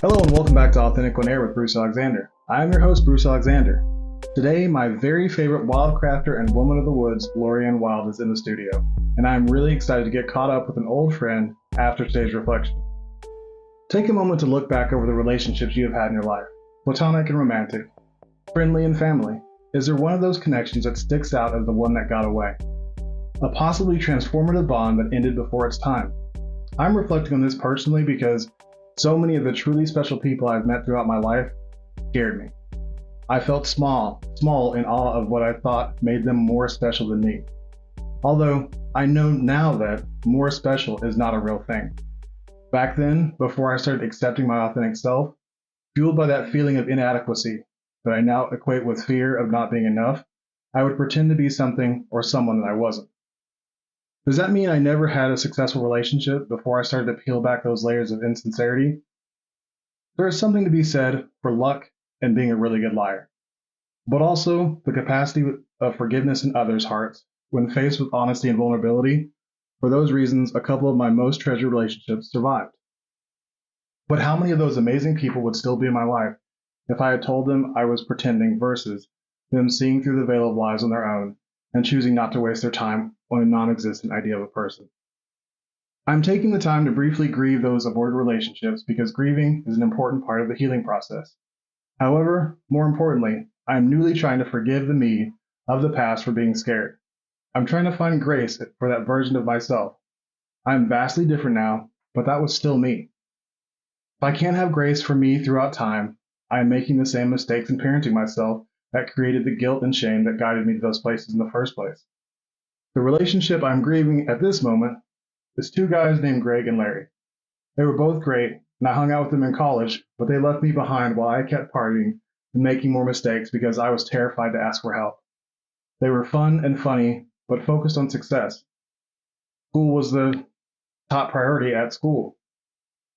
Hello and welcome back to Authentic on Air with Bruce Alexander. I am your host, Bruce Alexander. Today, my very favorite wildcrafter and woman of the woods, LoriAnn Wilde, is in the studio, and I am really excited to get caught up with an old friend after today's reflection. Take a moment to look back over the relationships you have had in your life, platonic and romantic, friendly and family. Is there one of those connections that sticks out as the one that got away? A possibly transformative bond that ended before its time. I'm reflecting on this personally because so many of the truly special people I've met throughout my life scared me. I felt small in awe of what I thought made them more special than me. Although I know now that more special is not a real thing. Back then, before I started accepting my authentic self, fueled by that feeling of inadequacy that I now equate with fear of not being enough, I would pretend to be something or someone that I wasn't. Does that mean I never had a successful relationship before I started to peel back those layers of insincerity? There is something to be said for luck and being a really good liar, but also the capacity of forgiveness in others' hearts when faced with honesty and vulnerability. For those reasons, a couple of my most treasured relationships survived. But how many of those amazing people would still be in my life if I had told them I was pretending versus them seeing through the veil of lies on their own and choosing not to waste their time on a non-existent idea of a person? I'm taking the time to briefly grieve those aborted relationships because grieving is an important part of the healing process. However, more importantly, I'm newly trying to forgive the me of the past for being scared. I'm trying to find grace for that version of myself. I'm vastly different now, but that was still me. If I can't have grace for me throughout time, I am making the same mistakes in parenting myself that created the guilt and shame that guided me to those places in the first place. The relationship I'm grieving at this moment is two guys named Greg and Larry. They were both great, and I hung out with them in college, but they left me behind while I kept partying and making more mistakes because I was terrified to ask for help. They were fun and funny, but focused on success. School was the top priority at school,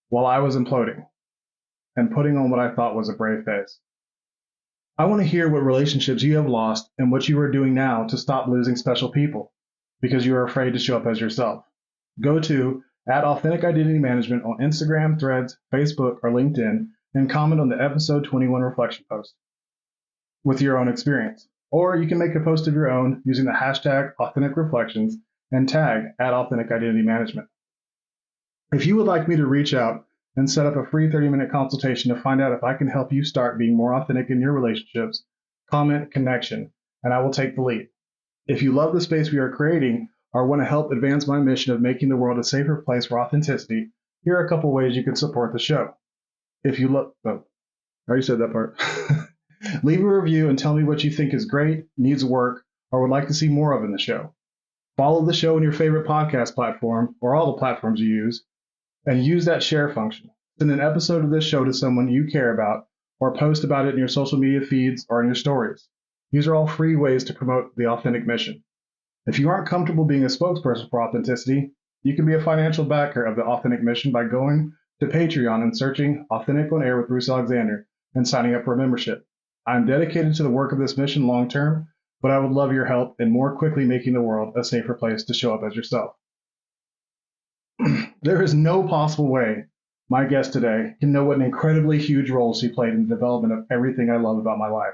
while I was imploding and putting on what I thought was a brave face. I want to hear what relationships you have lost and what you are doing now to stop losing special people because you are afraid to show up as yourself. Go to @Authentic Identity Management on Instagram, Threads, Facebook, or LinkedIn and comment on the episode 21 reflection post with your own experience. Or you can make a post of your own using the hashtag Authentic Reflections and tag @Authentic Identity Management. If you would like me to reach out and set up a free 30-minute consultation to find out if I can help you start being more authentic in your relationships, comment connection, and I will take the lead. If you love the space we are creating or want to help advance my mission of making the world a safer place for authenticity, here are a couple ways you can support the show. If you love, I already said that part. Leave a review and tell me what you think is great, needs work, or would like to see more of in the show. Follow the show in your favorite podcast platform or all the platforms you use, and use that share function. Send an episode of this show to someone you care about or post about it in your social media feeds or in your stories. These are all free ways to promote the authentic mission. If you aren't comfortable being a spokesperson for authenticity, you can be a financial backer of the authentic mission by going to Patreon and searching Authentic on Air with Bruce Alexander and signing up for a membership. I'm dedicated to the work of this mission long term, but I would love your help in more quickly making the world a safer place to show up as yourself. There is no possible way my guest today can know what an incredibly huge role she played in the development of everything I love about my life.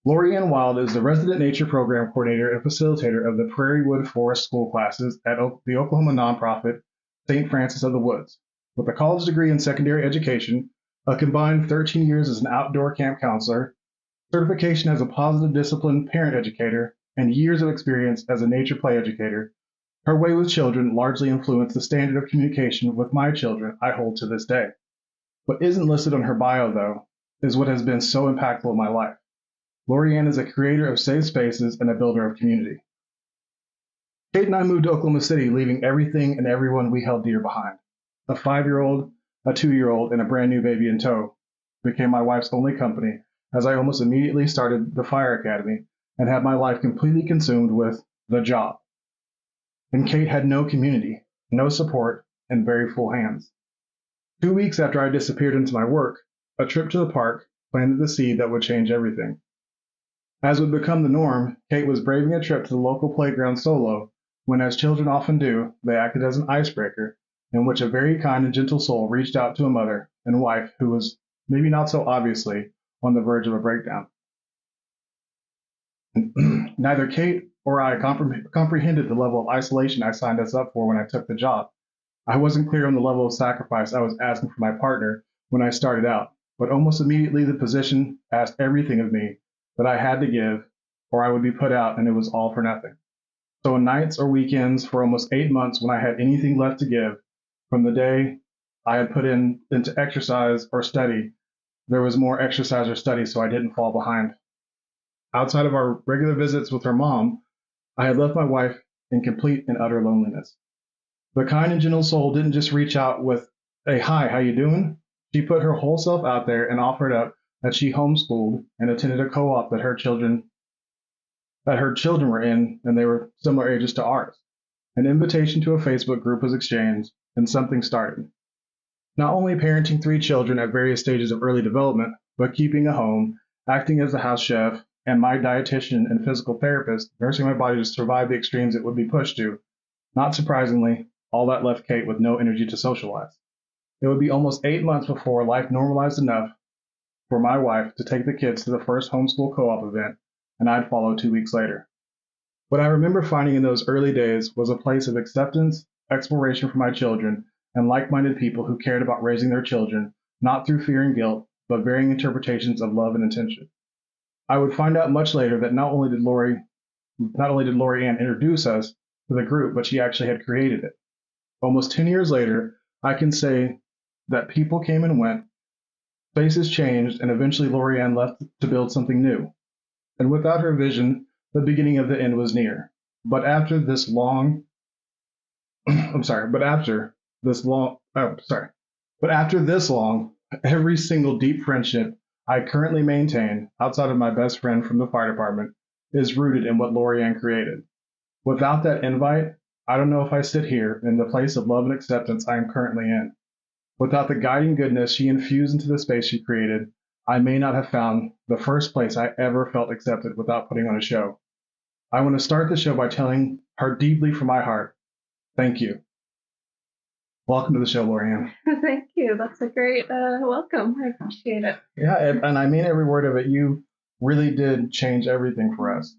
LoriAnn Wilde is the Resident Nature Program Coordinator and Facilitator of the Prairiewood Forest School classes at the Oklahoma nonprofit St. Francis of the Woods. With a college degree in secondary education, a combined 13 years as an outdoor camp counselor, certification as a positive discipline parent educator, and years of experience as a nature play educator, her way with children largely influenced the standard of communication with my children I hold to this day. What isn't listed on her bio, though, is what has been so impactful in my life. LoriAnn is a creator of safe spaces and a builder of community. Kate and I moved to Oklahoma City, leaving everything and everyone we held dear behind. A 5-year-old, a 2-year-old, and a brand new baby in tow became my wife's only company as I almost immediately started the Fire Academy and had my life completely consumed with the job. And Kate had no community, no support, and very full hands. 2 weeks after I disappeared into my work, a trip to the park planted the seed that would change everything. As would become the norm, Kate was braving a trip to the local playground solo when, as children often do, they acted as an icebreaker, in which a very kind and gentle soul reached out to a mother and wife who was, maybe not so obviously, on the verge of a breakdown. Neither Kate or I comprehended the level of isolation I signed us up for when I took the job. I wasn't clear on the level of sacrifice I was asking for my partner when I started out, but almost immediately the position asked everything of me that I had to give, or I would be put out, and it was all for nothing. So on nights or weekends for almost 8 months, when I had anything left to give, from the day I had put into exercise or study, there was more exercise or study so I didn't fall behind. Outside of our regular visits with her mom, I had left my wife in complete and utter loneliness. The kind and gentle soul didn't just reach out with a "Hi, how you doing?" She put her whole self out there and offered up that she homeschooled and attended a co-op that her children were in, and they were similar ages to ours. An invitation to a Facebook group was exchanged, and something started. Not only parenting 3 children at various stages of early development, but keeping a home, acting as the house chef, and my dietitian and physical therapist, nursing my body to survive the extremes it would be pushed to. Not surprisingly, all that left Kate with no energy to socialize. It would be almost 8 months before life normalized enough for my wife to take the kids to the first homeschool co-op event, and I'd follow 2 weeks later. What I remember finding in those early days was a place of acceptance, exploration for my children, and like-minded people who cared about raising their children, not through fear and guilt, but varying interpretations of love and intention. I would find out much later that not only did LoriAnn introduce us to the group, but she actually had created it. Almost 10 years later, I can say that people came and went, faces changed, and eventually LoriAnn left to build something new. And without her vision, the beginning of the end was near. But after this long, but after this long, every single deep friendship I currently maintain, outside of my best friend from the fire department, is rooted in what LoriAnn created. Without that invite, I don't know if I sit here in the place of love and acceptance I am currently in. Without the guiding goodness she infused into the space she created, I may not have found the first place I ever felt accepted without putting on a show. I want to start the show by telling her deeply from my heart, thank you. Welcome to the show, LoriAnn. Thank you. That's a great welcome. I appreciate it. Yeah, and I mean every word of it. You really did change everything for us.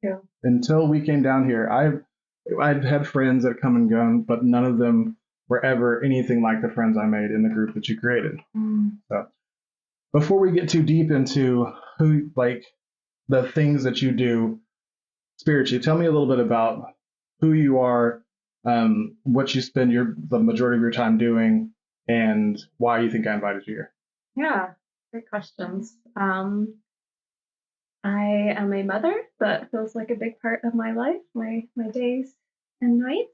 Yeah. Until we came down here, I've had friends that come and gone, but none of them were ever anything like the friends I made in the group that you created. So before we get too deep into the things that you do spiritually, tell me a little bit about who you are, what you spend the majority of your time doing, and why you think I invited you here. Yeah, great questions. I am a mother. That feels like a big part of my life, my days and nights.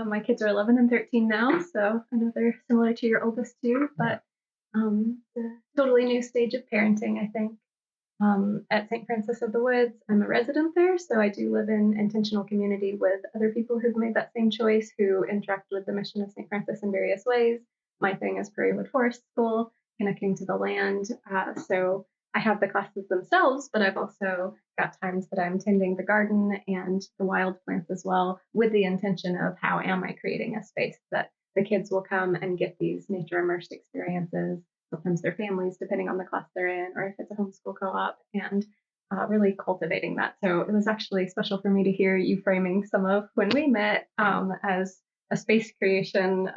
My kids are 11 and 13 now, so I know they're similar to your oldest too, but a totally new stage of parenting, I think. At St. Francis of the Woods, I'm a resident there, so I do live in intentional community with other people who've made that same choice, who interact with the mission of St. Francis in various ways. My thing is Prairiewood Forest School, connecting to the land. So I have the classes themselves, but I've also got times that I'm tending the garden and the wild plants as well, with the intention of how am I creating a space that the kids will come and get these nature immersed experiences, sometimes their families, depending on the class they're in, or if it's a homeschool co-op, and really cultivating that. So it was actually special for me to hear you framing some of when we met as a space creation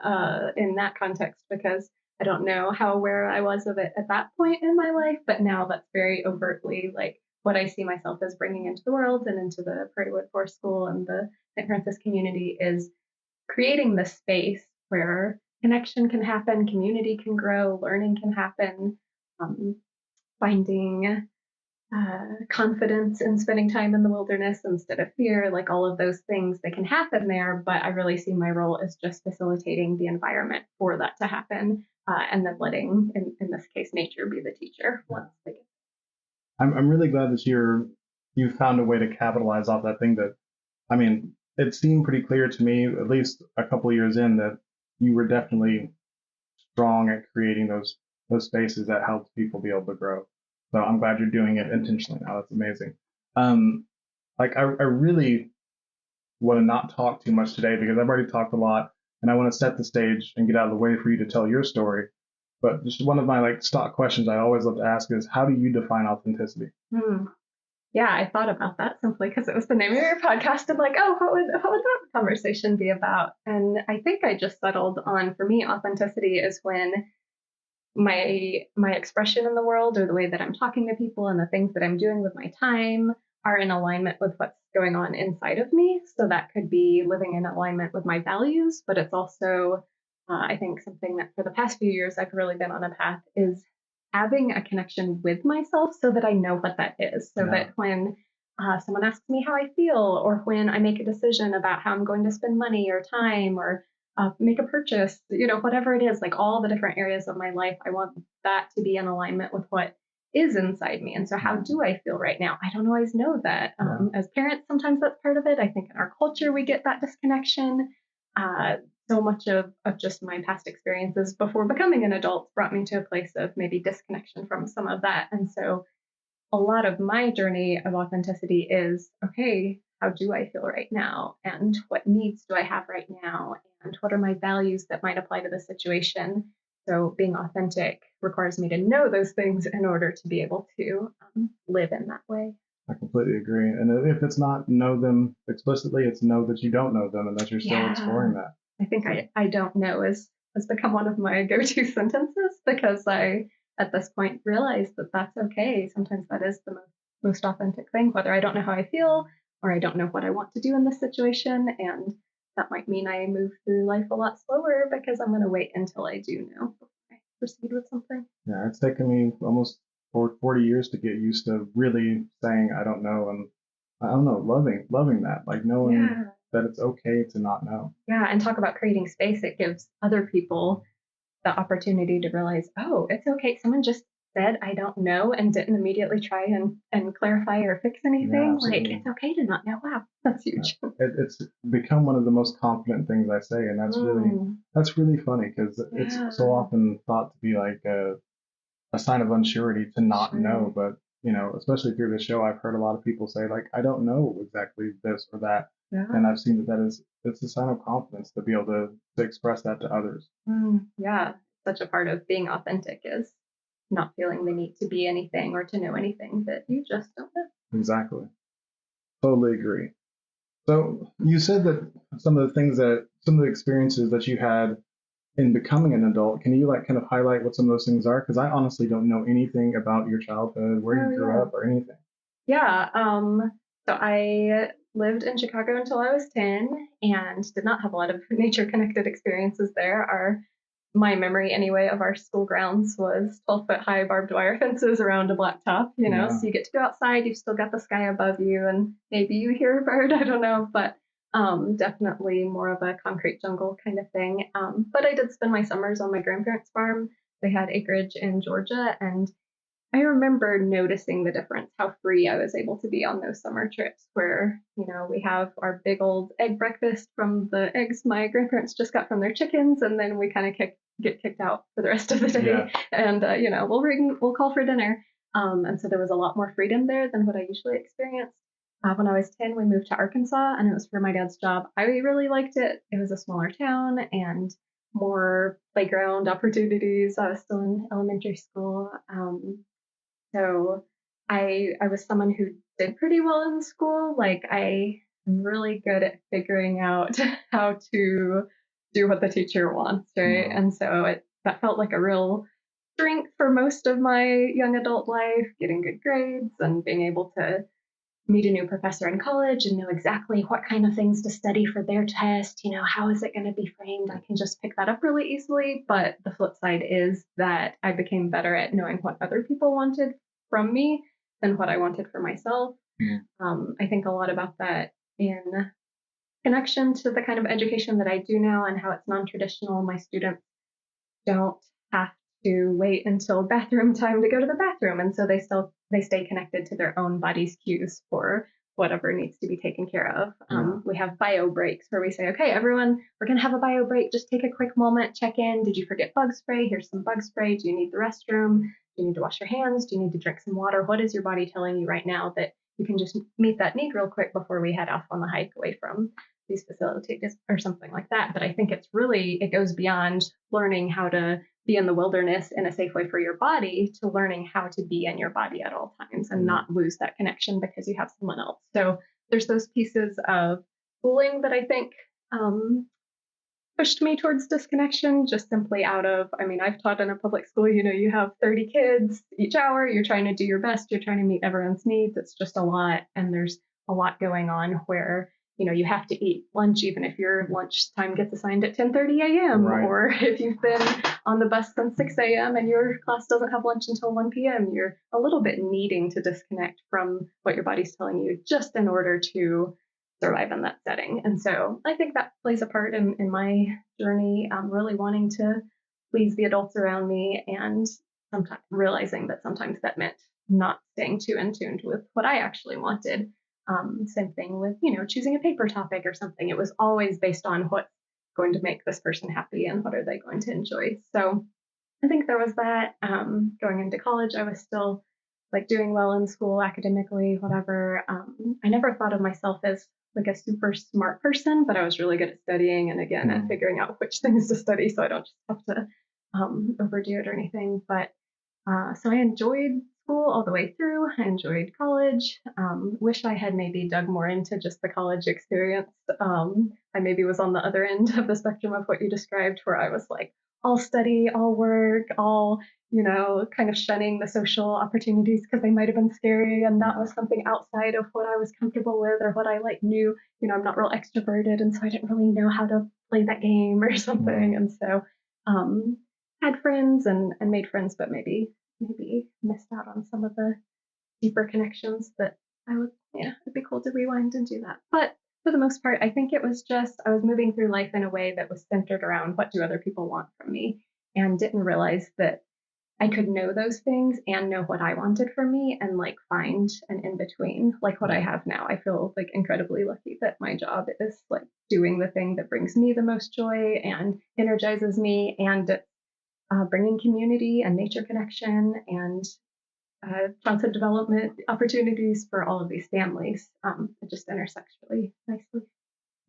in that context, because I don't know how aware I was of it at that point in my life, but now that's very overtly like what I see myself as bringing into the world and into the Prairiewood Forest School and the St. Francis community, is creating the space where connection can happen, community can grow, learning can happen, finding confidence in spending time in the wilderness instead of fear, like all of those things that can happen there. But I really see my role as just facilitating the environment for that to happen, and then letting, in this case, nature be the teacher once they get. I'm really glad that you found a way to capitalize off that thing that, I mean, it seemed pretty clear to me, at least a couple of years in, that you were definitely strong at creating those spaces that helped people be able to grow. So I'm glad you're doing it intentionally now. That's amazing. I really want to not talk too much today because I've already talked a lot, and I want to set the stage and get out of the way for you to tell your story. But just one of my like stock questions I always love to ask is, how do you define authenticity? Yeah, I thought about that simply because it was the name of your podcast. And like, oh, what would that conversation be about? And I think I just settled on, for me, authenticity is when my expression in the world, or the way that I'm talking to people and the things that I'm doing with my time, are in alignment with what's going on inside of me. So that could be living in alignment with my values, but it's also, I think, something that for the past few years I've really been on a path is having a connection with myself so that I know what that is. So that when someone asks me how I feel, or when I make a decision about how I'm going to spend money or time, or make a purchase, whatever it is, like all the different areas of my life, I want that to be in alignment with what is inside me. And so how do I feel right now? I don't always know that. As parents, sometimes that's part of it. I think in our culture, we get that disconnection. So much of just my past experiences before becoming an adult brought me to a place of maybe disconnection from some of that. And so a lot of my journey of authenticity is, okay, how do I feel right now? And what needs do I have right now? And what are my values that might apply to the situation? So being authentic requires me to know those things in order to be able to live in that way. I completely agree. And if it's not know them explicitly, it's know that you don't know them and that you're still exploring that. I think I don't know has become one of my go-to sentences, because I, at this point, realize that that's okay. Sometimes that is the most authentic thing, whether I don't know how I feel or I don't know what I want to do in this situation. And that might mean I move through life a lot slower because I'm going to wait until I do know before I proceed with something. Yeah, it's taken me almost 40 years to get used to really saying I don't know, and I don't know, loving that, like knowing that it's okay to not know. Yeah, and talk about creating space. It gives other people the opportunity to realize, oh, it's okay. Someone just said, I don't know, and didn't immediately try and clarify or fix anything. Like, it's okay to not know. Wow, that's huge. It's become one of the most confident things I say, and that's really funny because it's so often thought to be like a sign of unsurety to not know. But especially through the show, I've heard a lot of people say like, I don't know exactly this or that, and I've seen it's a sign of confidence to be able to express that to others. Yeah, such a part of being authentic is not feeling the need to be anything or to know anything that you just don't know. Exactly. Totally agree. So you said that some of the experiences that you had in becoming an adult, can you like kind of highlight what some of those things are? Because I honestly don't know anything about your childhood, where you grew up, or anything. Yeah. So I lived in Chicago until I was 10 and did not have a lot of nature connected experiences there. My memory anyway of our school grounds was 12-foot high barbed wire fences around a blacktop, so you get to go outside, you've still got the sky above you, and maybe you hear a bird, I don't know, but definitely more of a concrete jungle kind of thing. But I did spend my summers on my grandparents' farm. They had acreage in Georgia, and I remember noticing the difference, how free I was able to be on those summer trips where, we have our big old egg breakfast from the eggs my grandparents just got from their chickens. And then we kind of get kicked out for the rest of the day. And, we'll call for dinner. And so there was a lot more freedom there than what I usually experienced. When I was 10, we moved to Arkansas, and it was for my dad's job. I really liked it. It was a smaller town and more playground opportunities. I was still in elementary school. So I was someone who did pretty well in school. Like, I am really good at figuring out how to do what the teacher wants, right? And so that felt like a real strength for most of my young adult life, getting good grades and being able to meet a new professor in college and know exactly what kind of things to study for their test. How is it going to be framed? I can just pick that up really easily. But the flip side is that I became better at knowing what other people wanted from me than what I wanted for myself. I think a lot about that in connection to the kind of education that I do now and how it's non-traditional. My students don't have to wait until bathroom time to go to the bathroom. And so they stay connected to their own body's cues for whatever needs to be taken care of. We have bio breaks where we say, okay, everyone, we're going to have a bio break. Just take a quick moment, check in. Did you forget bug spray? Here's some bug spray. Do you need the restroom? Do you need to wash your hands? Do you need to drink some water? What is your body telling you right now that you can just meet that need real quick before we head off on the hike away from these facilities or something like that. But I think it goes beyond learning how to be in the wilderness in a safe way for your body to learning how to be in your body at all times and not lose that connection because you have someone else. So there's those pieces of schooling that I think pushed me towards disconnection, just simply out of, I mean, I've taught in a public school, you have 30 kids each hour, you're trying to do your best, you're trying to meet everyone's needs. It's just a lot. And there's a lot going on where, you have to eat lunch, even if your lunch time gets assigned at 10:30 a.m. Right. Or if you've been on the bus since 6 a.m. and your class doesn't have lunch until 1 p.m., you're a little bit needing to disconnect from what your body's telling you just in order to survive in that setting. And so I think that plays a part in my journey, really wanting to please the adults around me and sometimes realizing that sometimes that meant not staying too in tune with what I actually wanted. Same thing with, choosing a paper topic or something. It was always based on what's going to make this person happy and what are they going to enjoy. So I think there was that. Going into college, I was still like doing well in school academically, whatever. I never thought of myself as like a super smart person, but I was really good at studying and again at figuring out which things to study so I don't just have to overdo it or anything. But so I enjoyed school all the way through. I enjoyed college. Wish I had maybe dug more into just the college experience. I maybe was on the other end of the spectrum of what you described, where I was like, all study, all work, all, kind of shunning the social opportunities because they might have been scary. And that was something outside of what I was comfortable with or what I knew. I'm not real extroverted. And so I didn't really know how to play that game or something. And so had friends and made friends, but maybe missed out on some of the deeper connections that it'd be cool to rewind and do that. But for the most part, I think it was just, I was moving through life in a way that was centered around what do other people want from me, and didn't realize that I could know those things and know what I wanted for me and find an in between, like what I have now. I feel incredibly lucky that my job is doing the thing that brings me the most joy and energizes me, and bringing community and nature connection and childhood development opportunities for all of these families. It just intersects really nicely.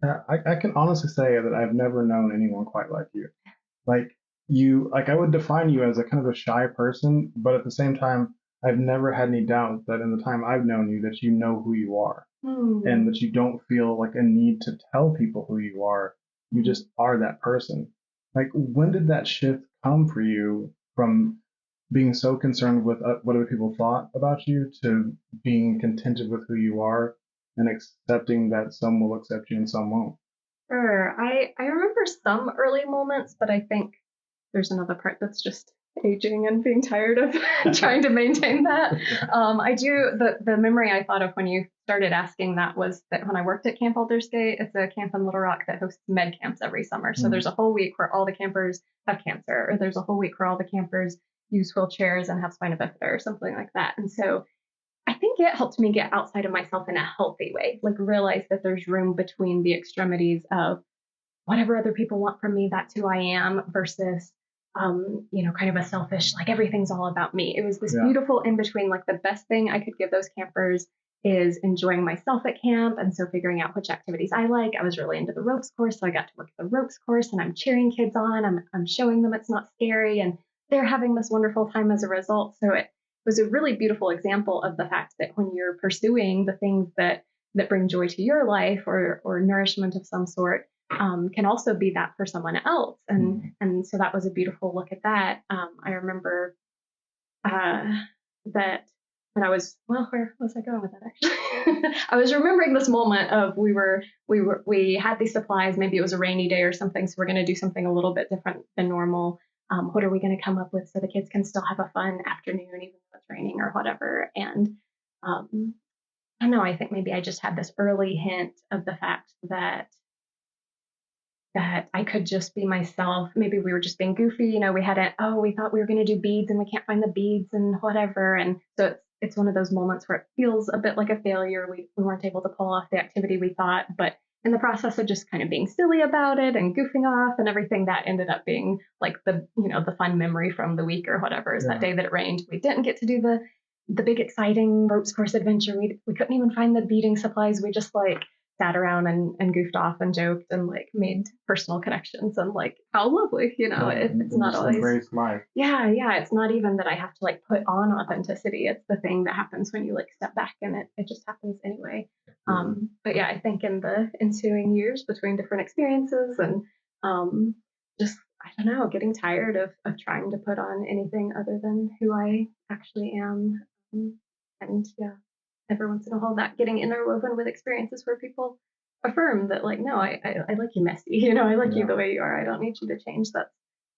I can honestly say that I've never known anyone quite like you. I would define you as a kind of a shy person, but at the same time, I've never had any doubt that in the time I've known you, that you know who you are and that you don't feel like a need to tell people who you are. You just are that person. When did that shift come for you from being so concerned with what other people thought about you to being contented with who you are and accepting that some will accept you and some won't? Sure. I remember some early moments, but I think there's another part that's just aging and being tired of trying to maintain that. I do, the memory I thought of when you started asking that was that when I worked at Camp Aldersgate, it's a camp in Little Rock that hosts med camps every summer. So there's a whole week where all the campers have cancer, or there's a whole week where all the campers use wheelchairs and have spina bifida or something like that. And so I think it helped me get outside of myself in a healthy way, realize that there's room between the extremities of whatever other people want from me, that's who I am, versus kind of a selfish, everything's all about me. It was this beautiful in between. The best thing I could give those campers is enjoying myself at camp. And so figuring out which activities I like. I was really into the ropes course, so I got to work at the ropes course, and I'm cheering kids on. I'm showing them it's not scary, and they're having this wonderful time as a result. So it was a really beautiful example of the fact that when you're pursuing the things that bring joy to your life or nourishment of some sort, can also be that for someone else. And so that was a beautiful look at that. I remember that when I was, where was I going with that actually? I was remembering this moment of we had these supplies, maybe it was a rainy day or something, so we're going to do something a little bit different than normal. What are we going to come up with so the kids can still have a fun afternoon, even though it's raining or whatever? And I don't know, I think maybe I just had this early hint of the fact that I could just be myself. Maybe we were just being goofy. We we thought we were going to do beads and we can't find the beads and whatever. And so it's one of those moments where it feels a bit like a failure. We weren't able to pull off the activity we thought, but in the process of just kind of being silly about it and goofing off and everything, that ended up being the fun memory from the week or whatever is that day that it rained. We didn't get to do the big exciting ropes course adventure. We couldn't even find the beading supplies. We just like sat around and goofed off and joked and like made personal connections, and like how lovely, it's not always embrace life. Yeah, it's not even that I have to like put on authenticity. It's the thing that happens when you like step back, and it just happens anyway. But yeah, I think in the ensuing years between different experiences and just, I don't know, getting tired of trying to put on anything other than who I actually am. And yeah, every once in a while that getting interwoven with experiences where people affirm that like, no, I like you messy, I like you the way you are. I don't need you to change. That's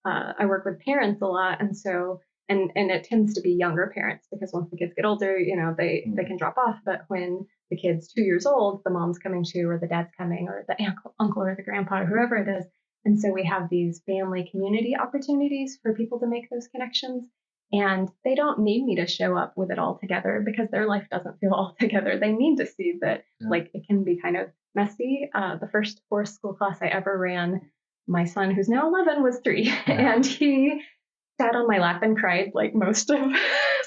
I work with parents a lot, and so and it tends to be younger parents, because once the kids get older, they can drop off. But when the kid's 2 years old, the mom's coming too, or the dad's coming, or the uncle or the grandpa, or whoever it is. And so we have these family community opportunities for people to make those connections. And they don't need me to show up with it all together, because their life doesn't feel all together. They need to see that like it can be kind of messy. The first forest school class I ever ran, my son, who's now 11, was 3, and he sat on my lap and cried like most of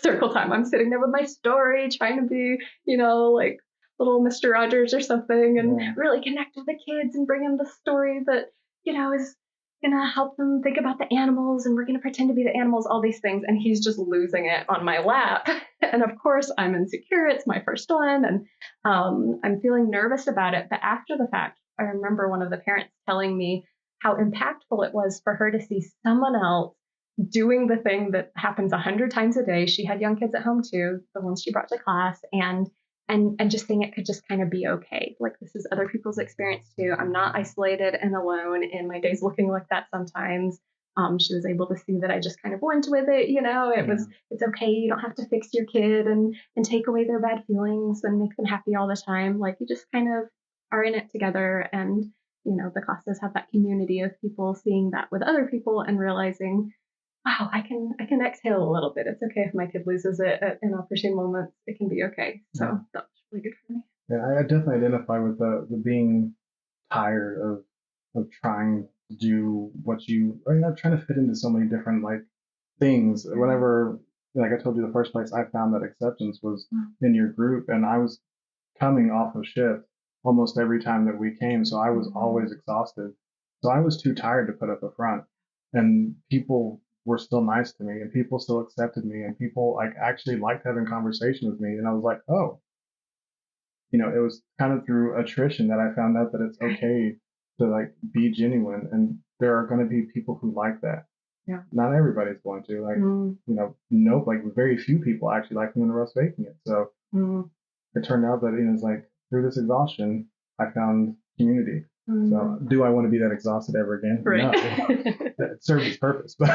circle time. I'm sitting there with my story, trying to be, like little Mr. Rogers or something, and really connect with the kids and bring them the story that, is gonna help them think about the animals, and we're gonna pretend to be the animals, all these things. And he's just losing it on my lap. And of course, I'm insecure. It's my first one, and I'm feeling nervous about it. But after the fact, I remember one of the parents telling me how impactful it was for her to see someone else doing the thing that happens 100 times a day. She had young kids at home too, the ones she brought to class, and just seeing it could just kind of be okay. Like, this is other people's experience too. I'm not isolated and alone in my days looking like that sometimes. She was able to see that I just kind of went with it. It's okay. You don't have to fix your kid and take away their bad feelings and make them happy all the time. Like, you just kind of are in it together. And, the classes have that community of people seeing that with other people and realizing, wow, I can exhale a little bit. It's okay if my kid loses it at inopportune moments. It can be okay. So that's really good for me. Yeah, I definitely identify with the being tired of trying to do what you are, trying to fit into so many different like things. Whenever, like I told you, the first place I found that acceptance was in your group, and I was coming off of shift almost every time that we came, so I was always exhausted. So I was too tired to put up a front, and people were still nice to me, and people still accepted me, and people like actually liked having conversation with me. And I was like, oh, it was kind of through attrition that I found out that it's okay to like be genuine, and there are going to be people who like that. Yeah. Not everybody's going to like, no, like very few people actually like me when I was faking it. So it turned out that it's like through this exhaustion, I found community. So do I want to be that exhausted ever again? Right. No. It served its purpose. But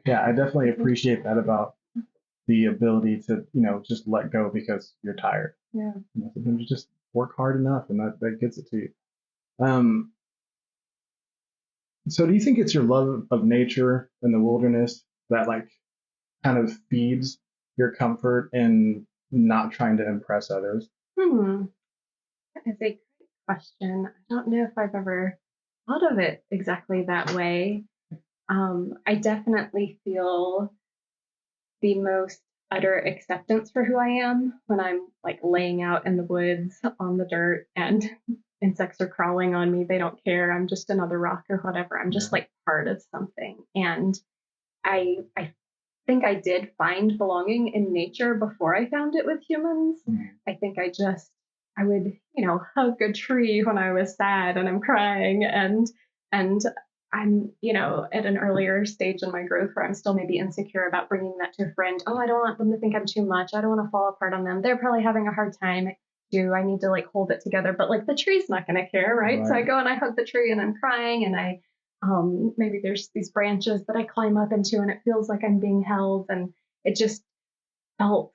yeah, I definitely appreciate that about the ability to, just let go because you're tired. Yeah. Sometimes you just work hard enough, and that gets it to you. So do you think it's your love of nature and the wilderness that like kind of feeds your comfort in not trying to impress others? That is a great question. I don't know if I've ever thought of it exactly that way. I definitely feel the most utter acceptance for who I am when I'm like laying out in the woods on the dirt and insects are crawling on me. They don't care. I'm just another rock or whatever. I'm just like part of something. And I think I did find belonging in nature before I found it with humans. I think I would, hug a tree when I was sad and I'm crying, and I'm, at an earlier stage in my growth where I'm still maybe insecure about bringing that to a friend. Oh, I don't want them to think I'm too much. I don't want to fall apart on them. They're probably having a hard time. I need to like hold it together, but like the tree's not going to care, right? So I go and I hug the tree and I'm crying, and I maybe there's these branches that I climb up into and it feels like I'm being held, and it just felt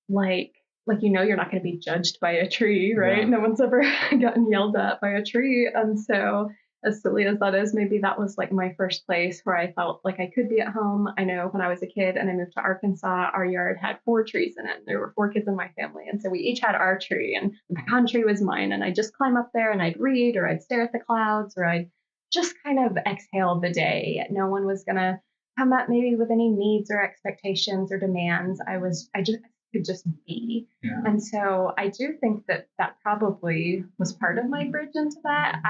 like you're not going to be judged by a tree, right? Yeah. No one's ever gotten yelled at by a tree. And so as silly as that is, maybe that was like my first place where I felt like I could be at home. I know when I was a kid and I moved to Arkansas, our yard had 4 trees in it. There were 4 kids in my family. And so we each had our tree, and the pecan tree was mine. And I'd just climb up there and I'd read, or I'd stare at the clouds, or I'd just kind of exhale the day. No one was going to come up maybe with any needs or expectations or demands. I just could just be. Yeah. And so I do think that that probably was part of my bridge into that.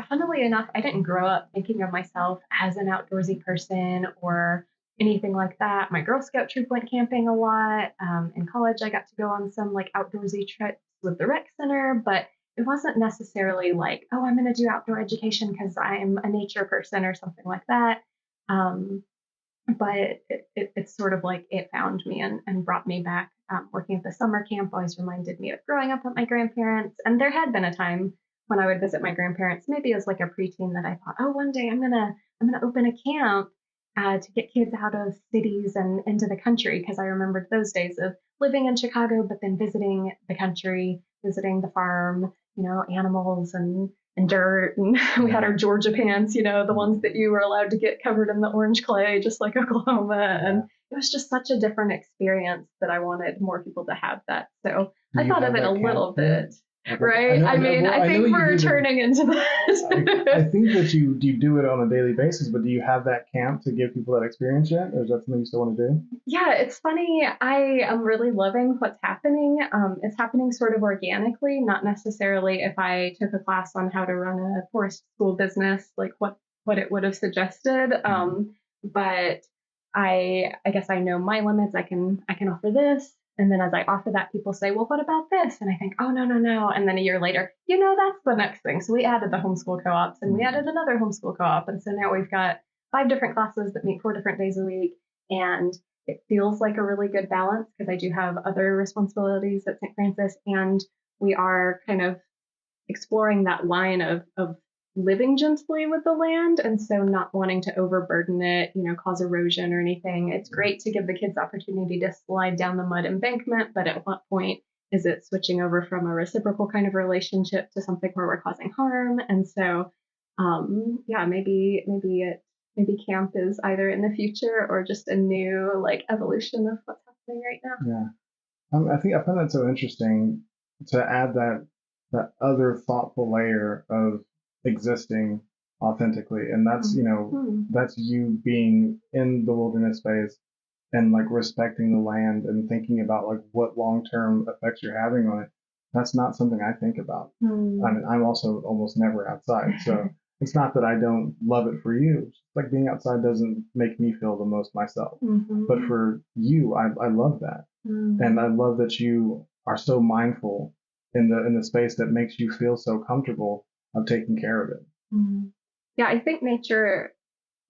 Funnily enough, I didn't grow up thinking of myself as an outdoorsy person or anything like that. My Girl Scout troop went camping a lot. In college, I got to go on some like outdoorsy trips with the rec center, but it wasn't necessarily like, oh, I'm going to do outdoor education because I'm a nature person or something like that. Um, but it's sort of like it found me and brought me back. Working at the summer camp always reminded me of growing up with my grandparents. And there had been a time when I would visit my grandparents, maybe as like a preteen, that I thought, oh, one day I'm gonna open a camp to get kids out of cities and into the country, because I remembered those days of living in Chicago, but then visiting the country, visiting the farm, animals and dirt. And we had our Georgia pants, the ones that you were allowed to get covered in the orange clay, just like Oklahoma. And it was just such a different experience that I wanted more people to have that. So I thought of it a little bit. Right. I think we're turning into that. I think that you do it on a daily basis, but do you have that camp to give people that experience yet? Or is that something you still want to do? Yeah, it's funny. I am really loving what's happening. It's happening sort of organically, not necessarily if I took a class on how to run a forest school business, like what it would have suggested. But I guess I know my limits. I can offer this. And then as I offer that, people say, well, what about this? And I think, oh, no. And then a year later, that's the next thing. So we added the homeschool co-ops and we added another homeschool co-op. And so now we've got 5 different classes that meet 4 different days a week. And it feels like a really good balance because I do have other responsibilities at St. Francis. And we are kind of exploring that line of living gently with the land, and so not wanting to overburden it, cause erosion or anything. It's great to give the kids opportunity to slide down the mud embankment, but at what point is it switching over from a reciprocal kind of relationship to something where we're causing harm? And so, maybe camp is either in the future or just a new like evolution of what's happening right now. Yeah, I think I find that so interesting to add that other thoughtful layer of existing authentically, and that's that's you being in the wilderness space and like respecting the land and thinking about like what long-term effects you're having on it. That's not something I think about. I mean, I'm also almost never outside, so it's not that I don't love it for you. It's like being outside doesn't make me feel the most myself, but for you, I love that. And I love that you are so mindful in the space that makes you feel so comfortable of taking care of it. Yeah, I think nature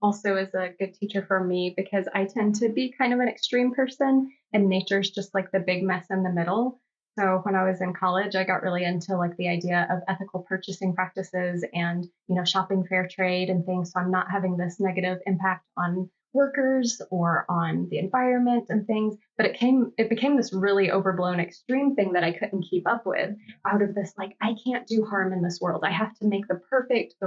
also is a good teacher for me because I tend to be kind of an extreme person, and nature's just like the big mess in the middle. So when I was in college, I got really into like the idea of ethical purchasing practices and, shopping fair trade and things. So I'm not having this negative impact on workers or on the environment and things. But it became this really overblown extreme thing that I couldn't keep up with, out of this, like, I can't do harm in this world. I have to make the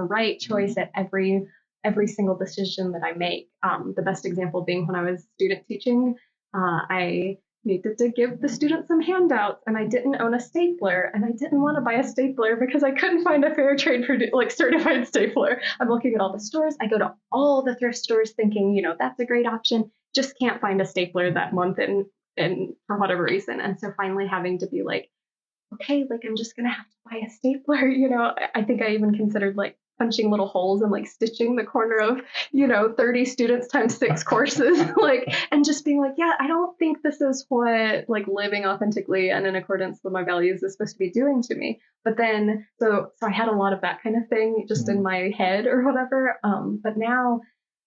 right choice at every single decision that I make. The best example being when I was student teaching, I needed to give the students some handouts, and I didn't own a stapler, and I didn't want to buy a stapler because I couldn't find a fair trade certified stapler. I'm looking at all the stores. I go to all the thrift stores thinking, that's a great option. Just can't find a stapler that month, and for whatever reason. And so finally having to be like, okay, like I'm just gonna have to buy a stapler. I think I even considered like punching little holes and like stitching the corner of 30 students times 6 courses, like, and just being like, yeah, I don't think this is what like living authentically and in accordance with my values is supposed to be doing to me. But then so I had a lot of that kind of thing just in my head or whatever. But now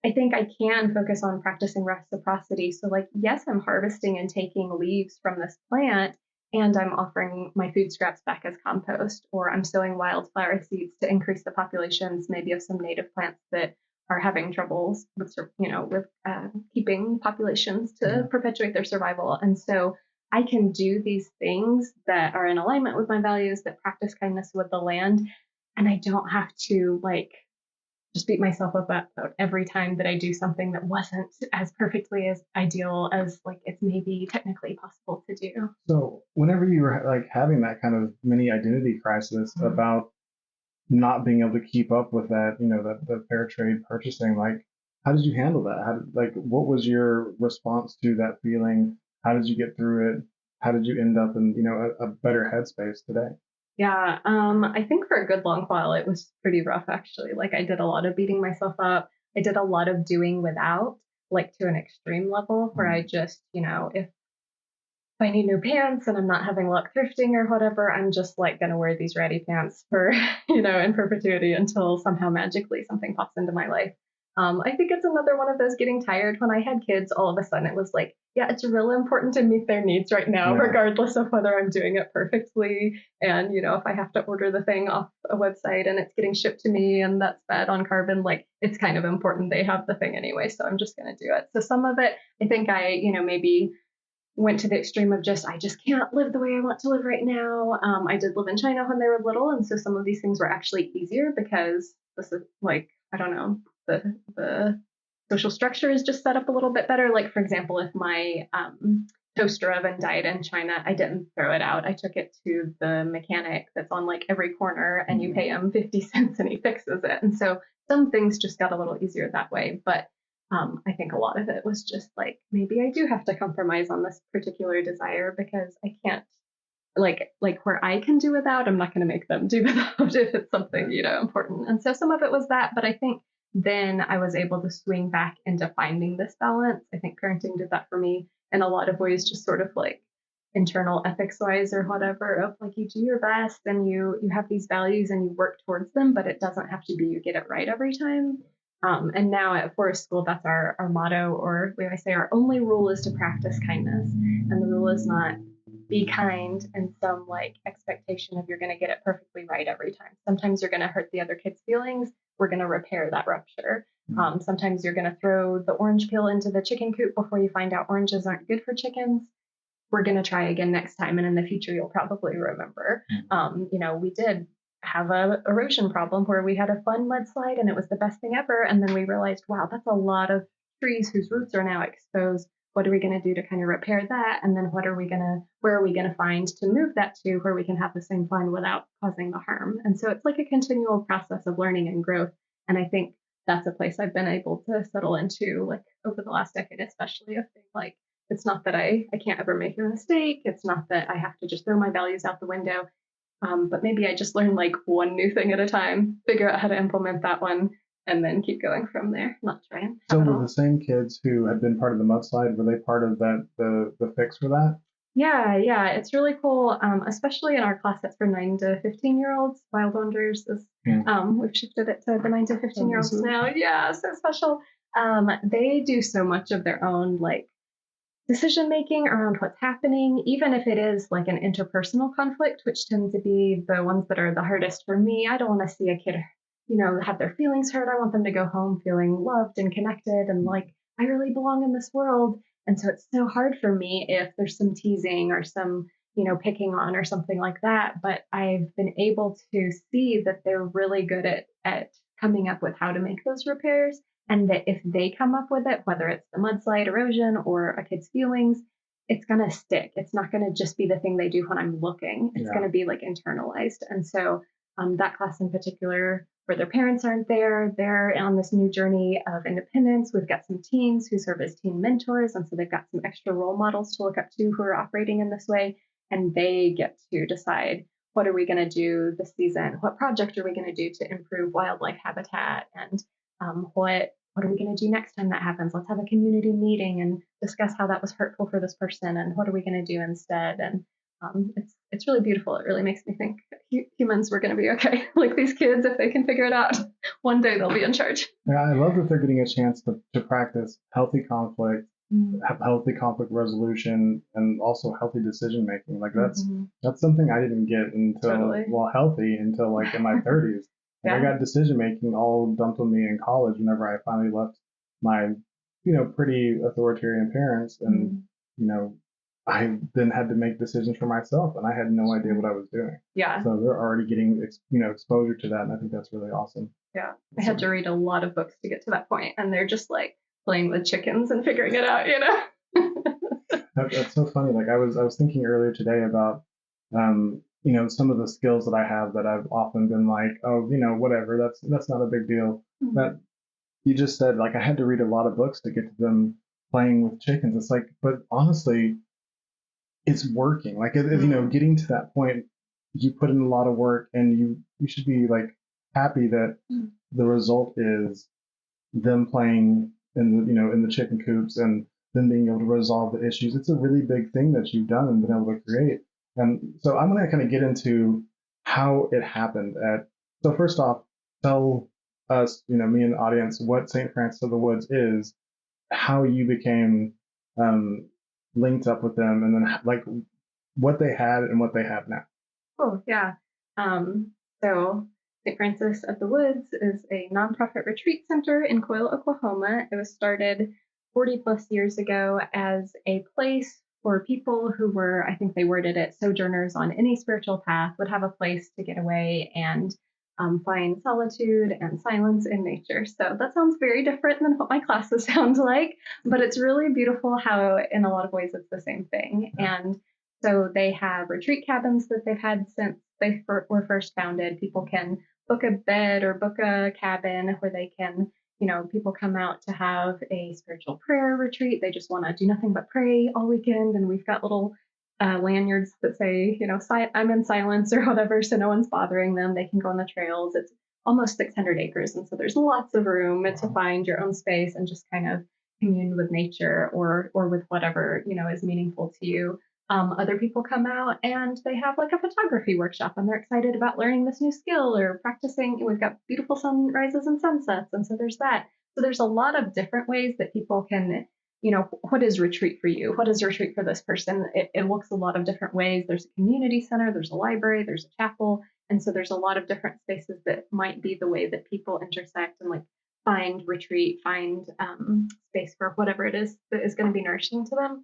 I think I can focus on practicing reciprocity. So like, yes, I'm harvesting and taking leaves from this plant, and I'm offering my food scraps back as compost, or I'm sowing wildflower seeds to increase the populations maybe of some native plants that are having troubles with keeping populations to perpetuate their survival. And so I can do these things that are in alignment with my values, that practice kindness with the land, and I don't have to like just beat myself up about every time that I do something that wasn't as perfectly as ideal as like it's maybe technically possible to do. So whenever you were like having that kind of mini identity crisis about not being able to keep up with that, that the fair trade purchasing, like How did you handle that? What was your response to that feeling? How did you get through it? How did you end up in, a better headspace today? Yeah, I think for a good long while it was pretty rough actually. Like I did a lot of beating myself up. I did a lot of doing without, like to an extreme level where I just, if I need new pants and I'm not having luck thrifting or whatever, I'm just like gonna wear these ratty pants for, in perpetuity until somehow magically something pops into my life. I think it's another one of those getting tired. When I had kids, all of a sudden it was like, yeah, it's really important to meet their needs right now, Yeah. regardless of whether I'm doing it perfectly. And, if I have to order the thing off a website and it's getting shipped to me and that's bad on carbon, like it's kind of important they have the thing anyway. So I'm just going to do it. So some of it, I think maybe went to the extreme of I just can't live the way I want to live right now. I did live in China when they were little, and so some of these things were actually easier because this is like, I don't know, the social structure is just set up a little bit better. Like for example, if my toaster oven died in China, I didn't throw it out. I took it to the mechanic that's on like every corner, and you pay him 50 cents and he fixes it. And so some things just got a little easier that way, but I think a lot of it was just like, maybe I do have to compromise on this particular desire because I can't, like where I can do without, I'm not going to make them do without if it's something, important. And so some of it was that, but I think then I was able to swing back into finding this balance. I think parenting did that for me in a lot of ways, just sort of like internal ethics wise or whatever, of like you do your best and you have these values and you work towards them, but it doesn't have to be you get it right every time. And now at Forest School, that's our motto, or we always say our only rule is to practice kindness. And the rule is not be kind and some like expectation of you're going to get it perfectly right every time. Sometimes you're going to hurt the other kid's feelings. We're going to repair that rupture. Sometimes you're going to throw the orange peel into the chicken coop before you find out oranges aren't good for chickens. We're going to try again next time. And in the future, you'll probably remember. We did have a erosion problem where we had a fun mudslide and it was the best thing ever. And then we realized, wow, that's a lot of trees whose roots are now exposed. What are we going to do to kind of repair that? And then where are we going to find to move that to where we can have the same fun without causing the harm? And so it's like a continual process of learning and growth. And I think that's a place I've been able to settle into, like over the last decade, especially of things like, it's not that I can't ever make a mistake. It's not that I have to just throw my values out the window. But maybe I just learn like one new thing at a time, figure out how to implement that one, and then keep going from there. Not trying. So were the same kids who had been part of the mudslide, were they part of the fix for that? Yeah, it's really cool, especially in our class that's for 9 to 15-year-olds. Wild Wonders is, we've shifted it to the 9 to 15-year-olds now. Yeah, so special. They do so much of their own like decision making around what's happening, even if it is like an interpersonal conflict, which tends to be the ones that are the hardest for me. I don't want to see a kid, have their feelings hurt. I want them to go home feeling loved and connected and like I really belong in this world. And so it's so hard for me if there's some teasing or some, picking on or something like that. But I've been able to see that they're really good at coming up with how to make those repairs. And that if they come up with it, whether it's the mudslide erosion or a kid's feelings, it's going to stick. It's not going to just be the thing they do when I'm looking. It's going to be like internalized. And so that class in particular, where their parents aren't there, they're on this new journey of independence. We've got some teens who serve as teen mentors. And so they've got some extra role models to look up to who are operating in this way. And they get to decide, what are we going to do this season? What project are we going to do to improve wildlife habitat? And what are we going to do next time that happens? Let's have a community meeting and discuss how that was hurtful for this person and what are we going to do instead? And it's really beautiful. It really makes me think humans were going to be okay. Like these kids, if they can figure it out, one day they'll be in charge. Yeah, I love that they're getting a chance to practice healthy conflict, have healthy conflict resolution, and also healthy decision making. Like that's something I didn't get until healthy until like in my 30s. I got decision making all dumped on me in college whenever I finally left my, pretty authoritarian parents. And, I then had to make decisions for myself and I had no idea what I was doing. Yeah. So they're already getting, exposure to that. And I think that's really awesome. Yeah. I had to read a lot of books to get to that point, and they're just like playing with chickens and figuring it out, That's so funny. Like I was thinking earlier today about, some of the skills that I have that I've often been like, oh, whatever, that's not a big deal. That, you just said, like, I had to read a lot of books to get to them playing with chickens. It's like, but honestly, it's working. Like, getting to that point, you put in a lot of work, and you should be like happy that the result is them playing in the chicken coops and them being able to resolve the issues. It's a really big thing that you've done and been able to create. And so I'm going to kind of get into how it happened. So first off, tell us, me and the audience, what St. Francis of the Woods is, how you became linked up with them, and then like what they had and what they have now. Oh, yeah. So St. Francis of the Woods is a nonprofit retreat center in Coyle, Oklahoma. It was started 40 plus years ago as a place for people who were, I think they worded it, sojourners on any spiritual path would have a place to get away and find solitude and silence in nature. So that sounds very different than what my classes sound like, but it's really beautiful how in a lot of ways it's the same thing. And so they have retreat cabins that they've had since they were first founded. People can book a bed or book a cabin where they can, people come out to have a spiritual prayer retreat. They just want to do nothing but pray all weekend. And we've got little lanyards that say, I'm in silence or whatever, so no one's bothering them. They can go on the trails. It's almost 600 acres. And so there's lots of room to find your own space and just kind of commune with nature or with whatever, is meaningful to you. Other people come out and they have like a photography workshop and they're excited about learning this new skill or practicing. We've got beautiful sunrises and sunsets. And so there's that. So there's a lot of different ways that people can, what is retreat for you? What is retreat for this person? It looks a lot of different ways. There's a community center, there's a library, there's a chapel. And so there's a lot of different spaces that might be the way that people intersect and like find retreat, find space for whatever it is that is going to be nourishing to them.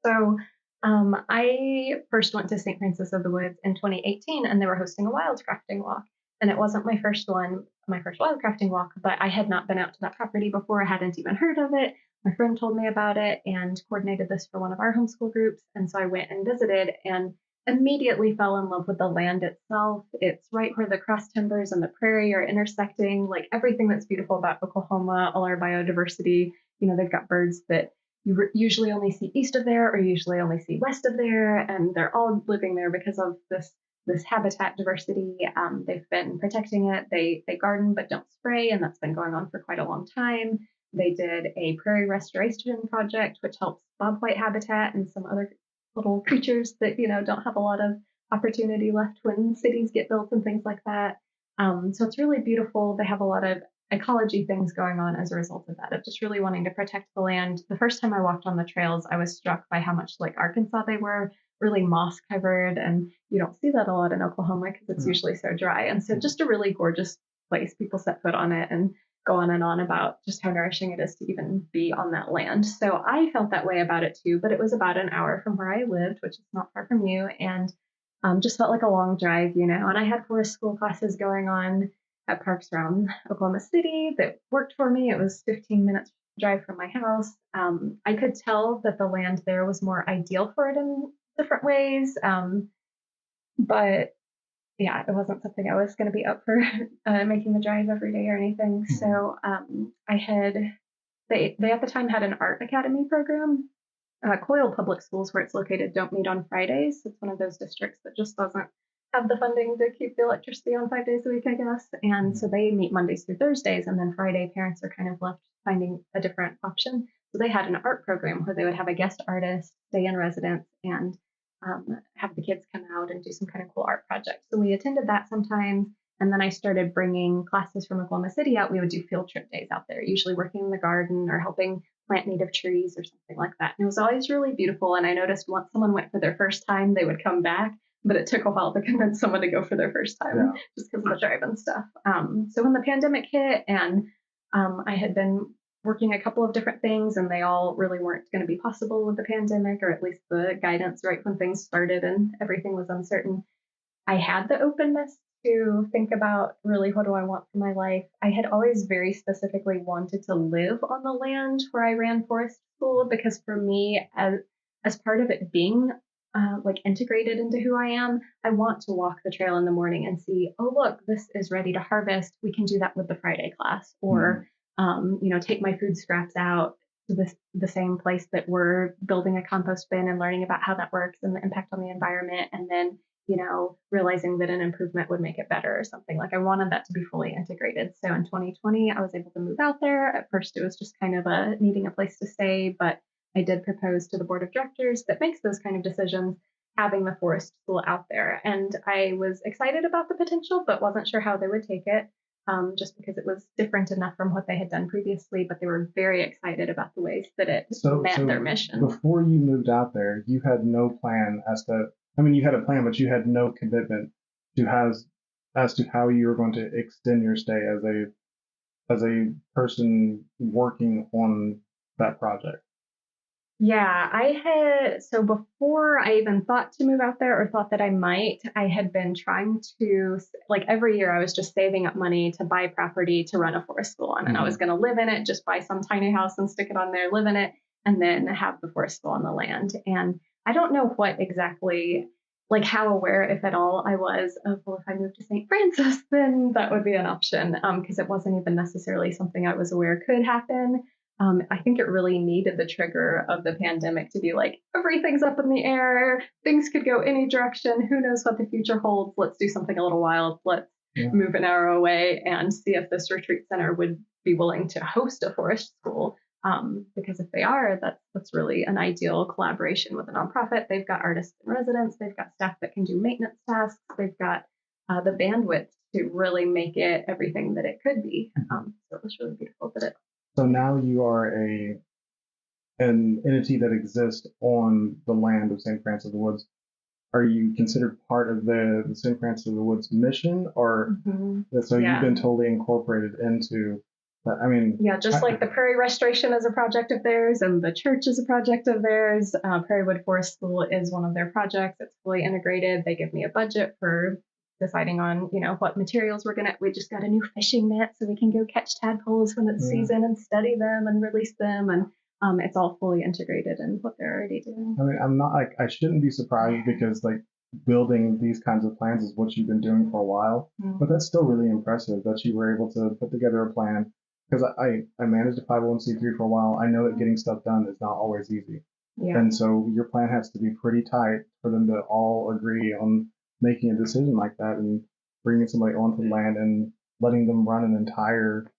So I first went to St. Francis of the Woods in 2018, and they were hosting a wildcrafting walk. And it wasn't my first wildcrafting walk, but I had not been out to that property before. I hadn't even heard of it. My friend told me about it and coordinated this for one of our homeschool groups. And so I went and visited and immediately fell in love with the land itself. It's right where the cross timbers and the prairie are intersecting, like everything that's beautiful about Oklahoma, all our biodiversity. They've got birds that you usually only see east of there or usually only see west of there, and they're all living there because of this habitat diversity. They've been protecting it. They garden but don't spray, and that's been going on for quite a long time. They did a prairie restoration project, which helps bobwhite habitat and some other little creatures that don't have a lot of opportunity left when cities get built and things like that. So it's really beautiful. They have a lot of ecology things going on as a result of that, of just really wanting to protect the land. The first time I walked on the trails, I was struck by how much like Arkansas they were, really moss covered. And you don't see that a lot in Oklahoma because it's usually so dry. And so just a really gorgeous place. People set foot on it and go on and on about just how nourishing it is to even be on that land. So I felt that way about it too, but it was about an hour from where I lived, which is not far from you. And just felt like a long drive, and I had forest school classes going on at parks around Oklahoma City that worked for me. It was 15 minutes drive from my house. I could tell that the land there was more ideal for it in different ways. But yeah, it wasn't something I was going to be up for making the drive every day or anything. Mm-hmm. So they at the time had an art academy program. Coyle Public Schools, where it's located, don't meet on Fridays. It's one of those districts that just doesn't have the funding to keep the electricity on 5 days a week, I guess. And so they meet Mondays through Thursdays, and then Friday parents are kind of left finding a different option. So they had an art program where they would have a guest artist stay in residence and have the kids come out and do some kind of cool art project. So we attended that sometimes. And then I started bringing classes from Oklahoma City out. We would do field trip days out there, usually working in the garden or helping plant native trees or something like that. And it was always really beautiful. And I noticed once someone went for their first time, they would come back. But it took a while to convince someone to go for their first time just because of the drive and stuff. So when the pandemic hit and I had been working a couple of different things and they all really weren't going to be possible with the pandemic, or at least the guidance right when things started and everything was uncertain, I had the openness to think about really what do I want for my life. I had always very specifically wanted to live on the land where I ran forest school, because for me, as part of it being like integrated into who I am, I want to walk the trail in the morning and see, oh, look, this is ready to harvest. We can do that with the Friday class. Or take my food scraps out to the same place that we're building a compost bin and learning about how that works and the impact on the environment. And then, realizing that an improvement would make it better or something. Like I wanted that to be fully integrated. So in 2020, I was able to move out there. At first, it was just kind of needing a place to stay, but I did propose to the board of directors that makes those kind of decisions, having the forest school out there. And I was excited about the potential, but wasn't sure how they would take it. Just because it was different enough from what they had done previously, but they were very excited about the ways that it met their mission. Before you moved out there, you had no plan you had a plan, but you had no commitment as to how you were going to extend your stay as a person working on that project. Yeah, so before I even thought to move out there or thought that I might, I had been trying to, like every year I was just saving up money to buy property to run a forest school on. And I was going to live in it, just buy some tiny house and stick it on there, live in it, and then have the forest school on the land. And I don't know what exactly, like how aware, if at all, I was of, well, if I moved to St. Francis, then that would be an option, because it wasn't even necessarily something I was aware could happen. I think it really needed the trigger of the pandemic to be like, everything's up in the air. Things could go any direction. Who knows what the future holds? Let's do something a little wild. Let's move an hour away and see if this retreat center would be willing to host a forest school. Because if they are, that's really an ideal collaboration with a nonprofit. They've got artists in residence. They've got staff that can do maintenance tasks. They've got the bandwidth to really make it everything that it could be. So it was really beautiful that it. So now you are an entity that exists on the land of St. Francis of the Woods. Are you considered part of the St. Francis of the Woods mission, or you've been totally incorporated into that? Just like the Prairie Restoration is a project of theirs, and the church is a project of theirs. Prairiewood Forest School is one of their projects. It's fully integrated. They give me a budget for deciding on, what materials we just got a new fishing net so we can go catch tadpoles when it's season and study them and release them. And it's all fully integrated in what they're already doing. I shouldn't be surprised because building these kinds of plans is what you've been doing for a while, but that's still really impressive that you were able to put together a plan. Because I managed a 501c3 for a while. I know that getting stuff done is not always easy. Yeah. And so your plan has to be pretty tight for them to all agree on making a decision like that and bringing somebody onto the land and letting them run an entire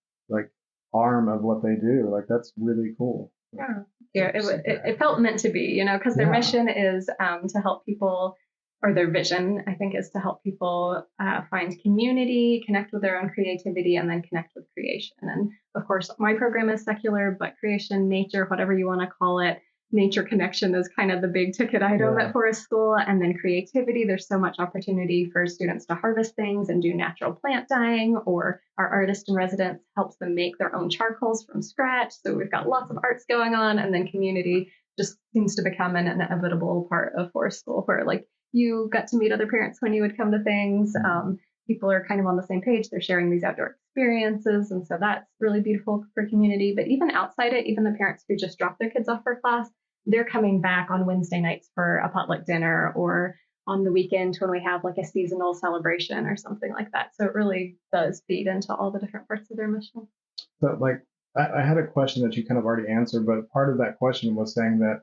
arm of what they do. That's really cool. Yeah. It felt meant to be, because their mission is to help people, or their vision, I think, is to help people find community, connect with their own creativity, and then connect with creation. And of course, my program is secular, but creation, nature, whatever you want to call it, nature connection is kind of the big ticket item at Forest School. And then creativity, there's so much opportunity for students to harvest things and do natural plant dyeing, or our artist in residence helps them make their own charcoals from scratch. So we've got lots of arts going on. And then community just seems to become an inevitable part of Forest School, where you got to meet other parents when you would come to things. People are kind of on the same page. They're sharing these outdoor experiences. And so that's really beautiful for community. But even outside it, even the parents who just drop their kids off for class, they're coming back on Wednesday nights for a potluck dinner, or on the weekend when we have a seasonal celebration or something like that. So it really does feed into all the different parts of their mission. But I had a question that you kind of already answered, but part of that question was saying that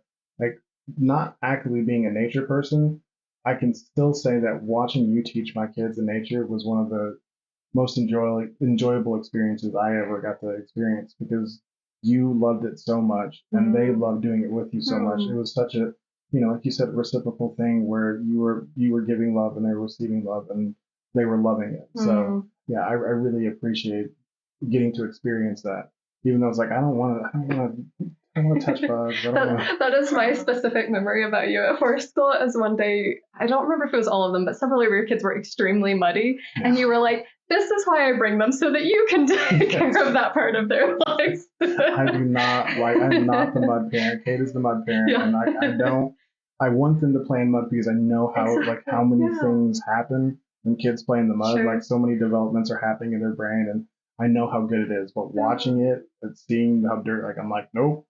not actively being a nature person, I can still say that watching you teach my kids in nature was one of the most enjoyable experiences I ever got to experience, because you loved it so much and they loved doing it with you so much. It was such a, like you said, reciprocal thing where you were giving love and they were receiving love and they were loving it. So yeah, I really appreciate getting to experience that, even though it's I don't want to touch bugs. That is my specific memory about you at Forest School. Is one day, I don't remember if it was all of them, but several of your kids were extremely muddy, and you were like, "This is why I bring them, so that you can take care of that part of their lives." I'm not the mud parent. Kate is the mud parent, and I want them to play in mud because I know how many things happen when kids play in the mud. Sure. So many developments are happening in their brain, and I know how good it is. But watching it and seeing how dirt, I'm nope.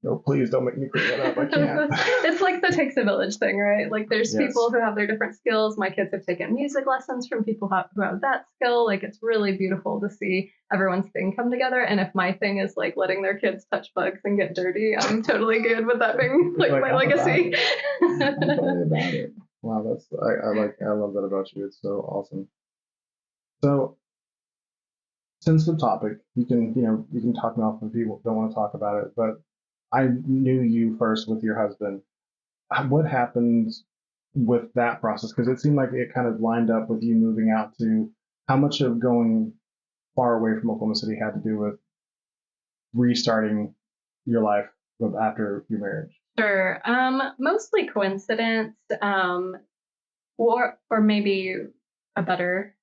No, please don't make me clean that up. I can't. It's like the takes a village thing, right? Like there's Yes. people who have their different skills. My kids have taken music lessons from people who have that skill. Like it's really beautiful to see everyone's thing come together. And if my thing is like letting their kids touch bugs and get dirty, I'm totally good with that being like my legacy. I'm totally about it. Wow, I love that about you. It's so awesome. So, sensitive topic. You can talk me off if people don't want to talk about it. But I knew you first with your husband. What happened with that process? Because it seemed like it kind of lined up with you moving out to how much of going far away from Oklahoma City had to do with restarting your life after your marriage. Sure. Mostly coincidence. Or maybe a better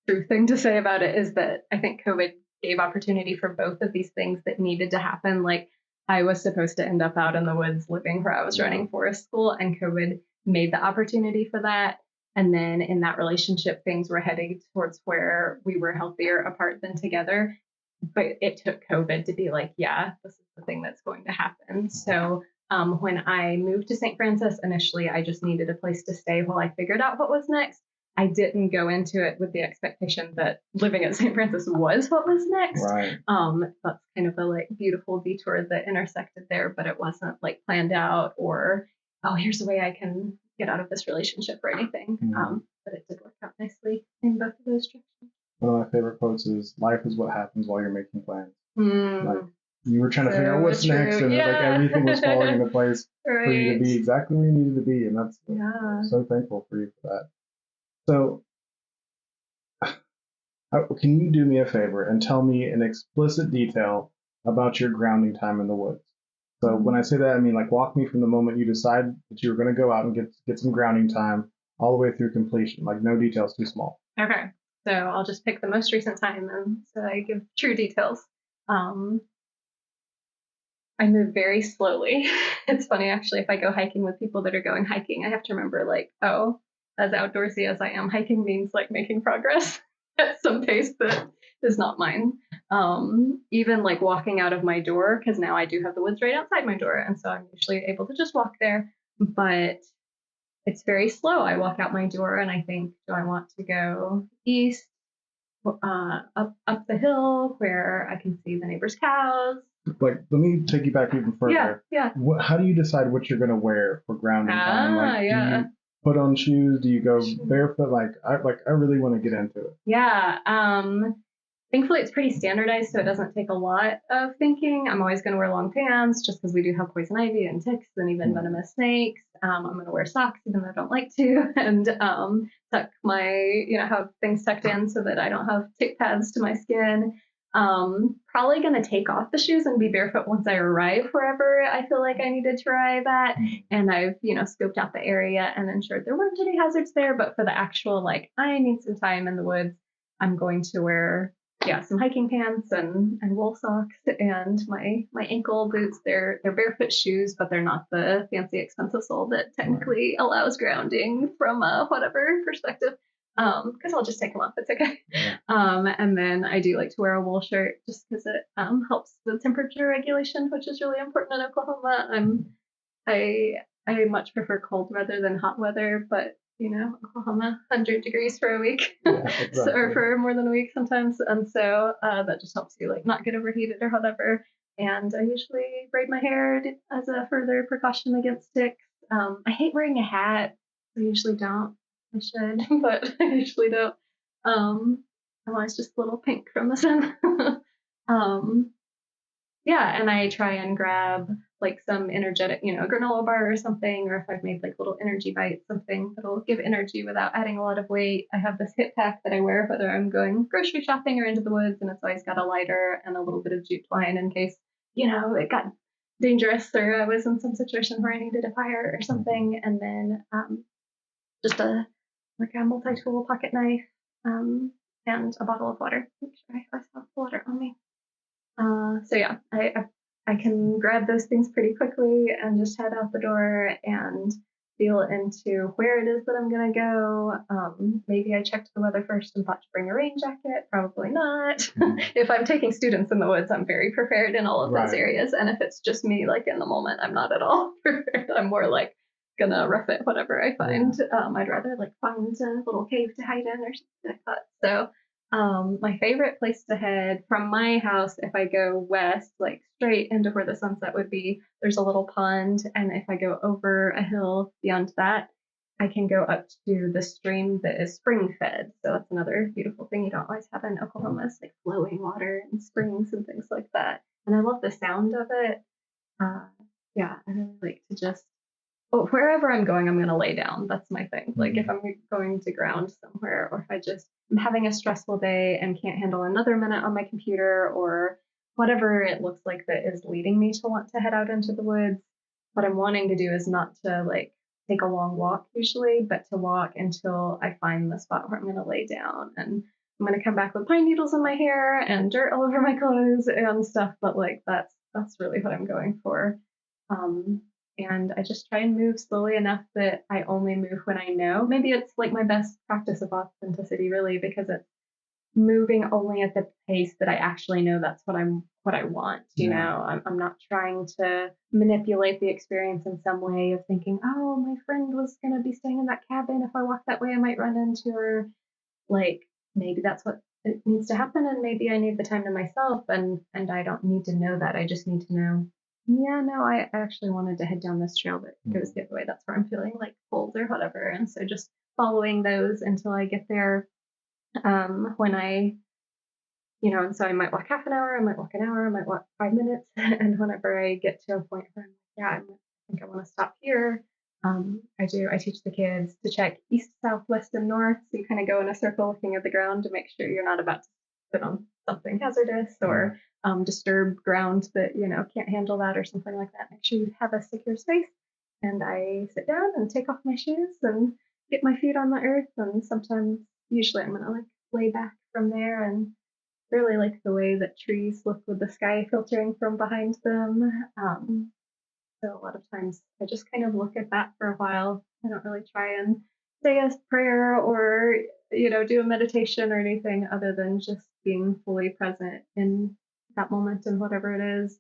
true thing to say about it is that I think COVID gave opportunity for both of these things that needed to happen. Like I was supposed to end up out in the woods living where I was running forest school, and COVID made the opportunity for that. And then in that relationship, things were heading towards where we were healthier apart than together. But it took COVID to be like, yeah, this is the thing that's going to happen. So when I moved to St. Francis, initially, I just needed a place to stay while I figured out what was next. I didn't go into it with the expectation that living at St. Francis was what was next. Right. That's kind of a like beautiful detour that intersected there, but it wasn't like planned out or, oh, here's a way I can get out of this relationship or anything. But it did work out nicely in both of those directions. One of my favorite quotes is, "Life is what happens while you're making plans." Like you were trying to So figure out what's true. next, and Yeah. like everything was falling into place Right. for you to be exactly where you needed to be, and that's I'm so thankful for you for that. So, can you do me a favor and tell me in explicit detail about your grounding time in the woods? So when I say that, I mean like walk me from the moment you decide that you were going to go out and get some grounding time all the way through completion. Like no details too small. Okay. So I'll just pick the most recent time and so I give true details. I move very slowly. It's funny, actually, if I go hiking with people that are going hiking, I have to remember, like, oh, as outdoorsy as I am, hiking means like making progress at some pace that is not mine. Even like walking out of my door, because now I do have the woods right outside my door. And so I'm usually able to just walk there. But it's very slow. I walk out my door and I think, do I want to go east, up the hill where I can see the neighbor's cows? Like, let me take you back even further. Yeah. How do you decide what you're going to wear for grounding time? Like, do you put on shoes? Do you go barefoot? I really want to get into it. Yeah. Thankfully, it's pretty standardized, so it doesn't take a lot of thinking. I'm always going to wear long pants just because we do have poison ivy and ticks and even venomous snakes. I'm going to wear socks even though I don't like to, and tuck my, have things tucked in so that I don't have tick pads to my skin. Probably going to take off the shoes and be barefoot once I arrive wherever I feel like I needed to arrive at. And I've, scoped out the area and ensured there weren't any hazards there. But for the actual, like, I need some time in the woods, I'm going to wear, some hiking pants and wool socks and my ankle boots. They're barefoot shoes, but they're not the fancy expensive sole that technically allows grounding from whatever perspective. Because I'll just take them off. It's okay. Yeah. And then I do like to wear a wool shirt just because it helps with temperature regulation, which is really important in Oklahoma. I much prefer cold weather than hot weather, but Oklahoma, 100 degrees for a week, exactly. Or for more than a week sometimes, and so that just helps you like not get overheated or whatever. And I usually braid my hair as a further precaution against ticks. I hate wearing a hat. I usually don't. I should, but I usually don't. I'm always just a little pink from the sun. And I try and grab like some energetic, granola bar or something, or if I've made like little energy bites, something that'll give energy without adding a lot of weight. I have this hip pack that I wear whether I'm going grocery shopping or into the woods, and it's always got a lighter and a little bit of jute twine in case, it got dangerous or I was in some situation where I needed a fire or something. And then just a multi-tool pocket knife, and a bottle of water. Make sure I always have water on me. I can grab those things pretty quickly and just head out the door. And feel into where it is that I'm going to go. Maybe I checked the weather first and thought to bring a rain jacket. Probably not. If I'm taking students in the woods, I'm very prepared in all of those areas. And if it's just me, like in the moment, I'm not at all prepared. I'm more like gonna rough it, whatever I find. I'd rather like find a little cave to hide in or something like that. So my favorite place to head from my house, if I go west, like straight into where the sunset would be, there's a little pond. And if I go over a hill beyond that, I can go up to the stream that is spring fed. So that's another beautiful thing you don't always have in Oklahoma, is like flowing water and springs and things like that. And I love the sound of it. I really like to just, wherever I'm going, I'm going to lay down. That's my thing. Like if I'm going to ground somewhere, or if I just am having a stressful day and can't handle another minute on my computer, or whatever it looks like that is leading me to want to head out into the woods, what I'm wanting to do is not to like take a long walk usually, but to walk until I find the spot where I'm going to lay down. And I'm going to come back with pine needles in my hair and dirt all over my clothes and stuff. But like that's really what I'm going for. And I just try and move slowly enough that I only move when I know. Maybe it's like my best practice of authenticity, really, because it's moving only at the pace that I actually know that's what I want. You know, I'm not trying to manipulate the experience in some way of thinking, oh, my friend was going to be staying in that cabin. If I walk that way, I might run into her. Like maybe that's what it needs to happen, and maybe I need the time to myself, and I don't need to know that. I just need to know, I actually wanted to head down this trail that goes the other way. That's where I'm feeling like pulled or whatever. And so just following those until I get there. When I, and so I might walk half an hour, I might walk an hour, I might walk 5 minutes. And whenever I get to a point where I think I want to stop here, I teach the kids to check east, south, west, and north. So you kind of go in a circle looking at the ground to make sure you're not about to sit on something hazardous or disturb ground that, can't handle that or something like that. Make sure you have a secure space. And I sit down and take off my shoes and get my feet on the earth. And usually I'm going to like lay back from there, and really like the way that trees look with the sky filtering from behind them. So a lot of times I just kind of look at that for a while. I don't really try and say a prayer or, do a meditation or anything other than just being fully present in that moment and whatever it is.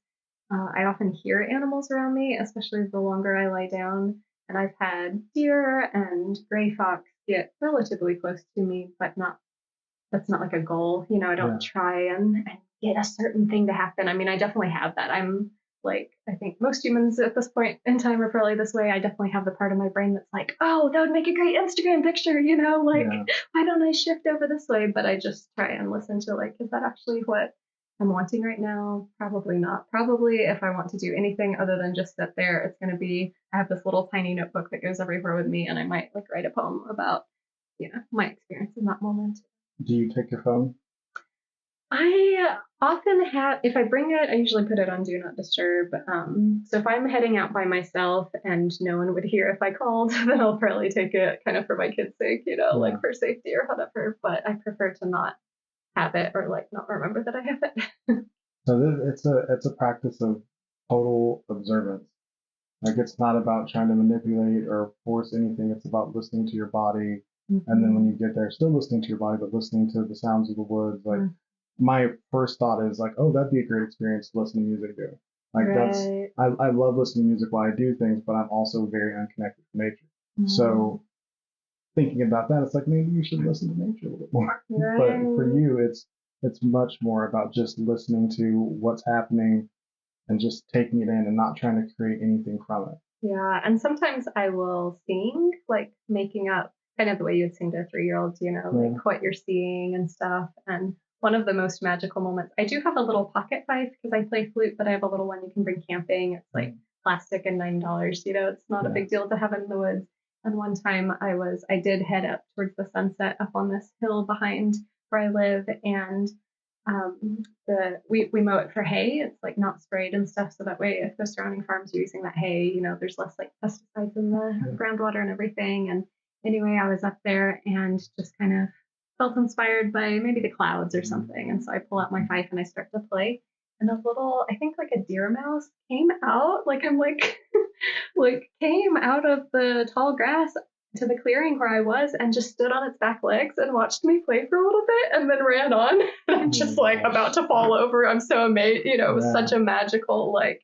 I often hear animals around me, especially the longer I lie down. And I've had deer and gray fox get relatively close to me, but that's not like a goal. I don't try and get a certain thing to happen. I mean, I definitely have that. I'm like, I think most humans at this point in time are probably this way. I definitely have the part of my brain that's like, oh, that would make a great Instagram picture, why don't I shift over this way? But I just try and listen to like, is that actually what I'm wanting right now? Probably not. Probably if I want to do anything other than just sit there, it's going to be, I have this little tiny notebook that goes everywhere with me, and I might like write a poem about, my experience in that moment. Do you take your phone? I often have, if I bring it, I usually put it on Do Not Disturb. So if I'm heading out by myself and no one would hear if I called, then I'll probably take it kind of for my kids' sake, like for safety or whatever. But I prefer to not have it or like not remember that I have it. So it's a practice of total observance. Like it's not about trying to manipulate or force anything. It's about listening to your body. And then when you get there, still listening to your body, but listening to the sounds of the woods. Like my first thought is like, oh, that'd be a great experience to listen to music to. Like I love listening to music while I do things, but I'm also very unconnected to nature. So thinking about that, it's like maybe you should listen to nature a little bit more. But for you, it's much more about just listening to what's happening and just taking it in and not trying to create anything from it. Yeah, and sometimes I will sing, like making up kind of the way you'd sing to a 3-year-old, like what you're seeing and stuff. And one of the most magical moments, I do have a little pocket fife because I play flute, but I have a little one you can bring camping. It's like plastic and $9. It's not a big deal to have it in the woods. And one time I did head up towards the sunset up on this hill behind where I live, and we mow it for hay. It's like not sprayed and stuff, so that way if the surrounding farms are using that hay, there's less like pesticides in the groundwater and everything. And anyway, I was up there and just kind of felt inspired by maybe the clouds or something, and so I pull out my fife and I start to play. and a little, I think like a deer mouse came out, like I'm like, like came out of the tall grass to the clearing where I was and just stood on its back legs and watched me play for a little bit and then ran on. And I'm just like about to fall over. I'm so amazed. You know, it was such a magical, like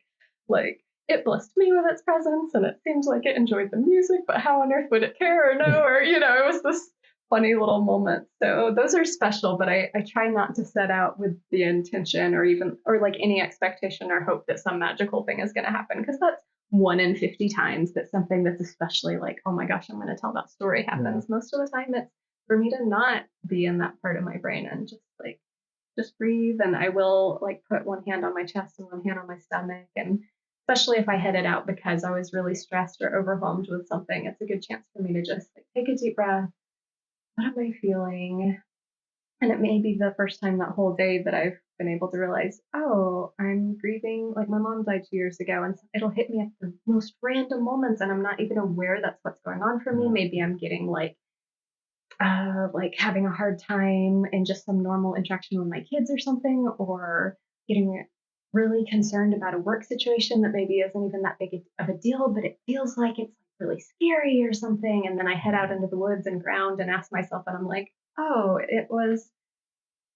it blessed me with its presence and it seems like it enjoyed the music, but how on earth would it care or know? Or, you know, it was this funny little moment. So those are special, but I try not to set out with the intention or like any expectation or hope that some magical thing is going to happen, because that's 1 in 50 times that something that's especially like, oh my gosh, I'm going to tell that story happens. Most of the time it's for me to not be in that part of my brain and just breathe. And I will like put one hand on my chest and one hand on my stomach. And especially if I headed out because I was really stressed or overwhelmed with something, it's a good chance for me to just like take a deep breath. What am I feeling? And it may be the first time that whole day that I've been able to realize, oh, I'm grieving. Like my mom died 2 years ago, and it'll hit me at the most random moments, and I'm not even aware that's what's going on for me. Maybe I'm getting like having a hard time in just some normal interaction with my kids or something, or getting really concerned about a work situation that maybe isn't even that big of a deal, but it feels like it's really scary or something. And then I head out into the woods and ground and ask myself, and I'm like, oh, it was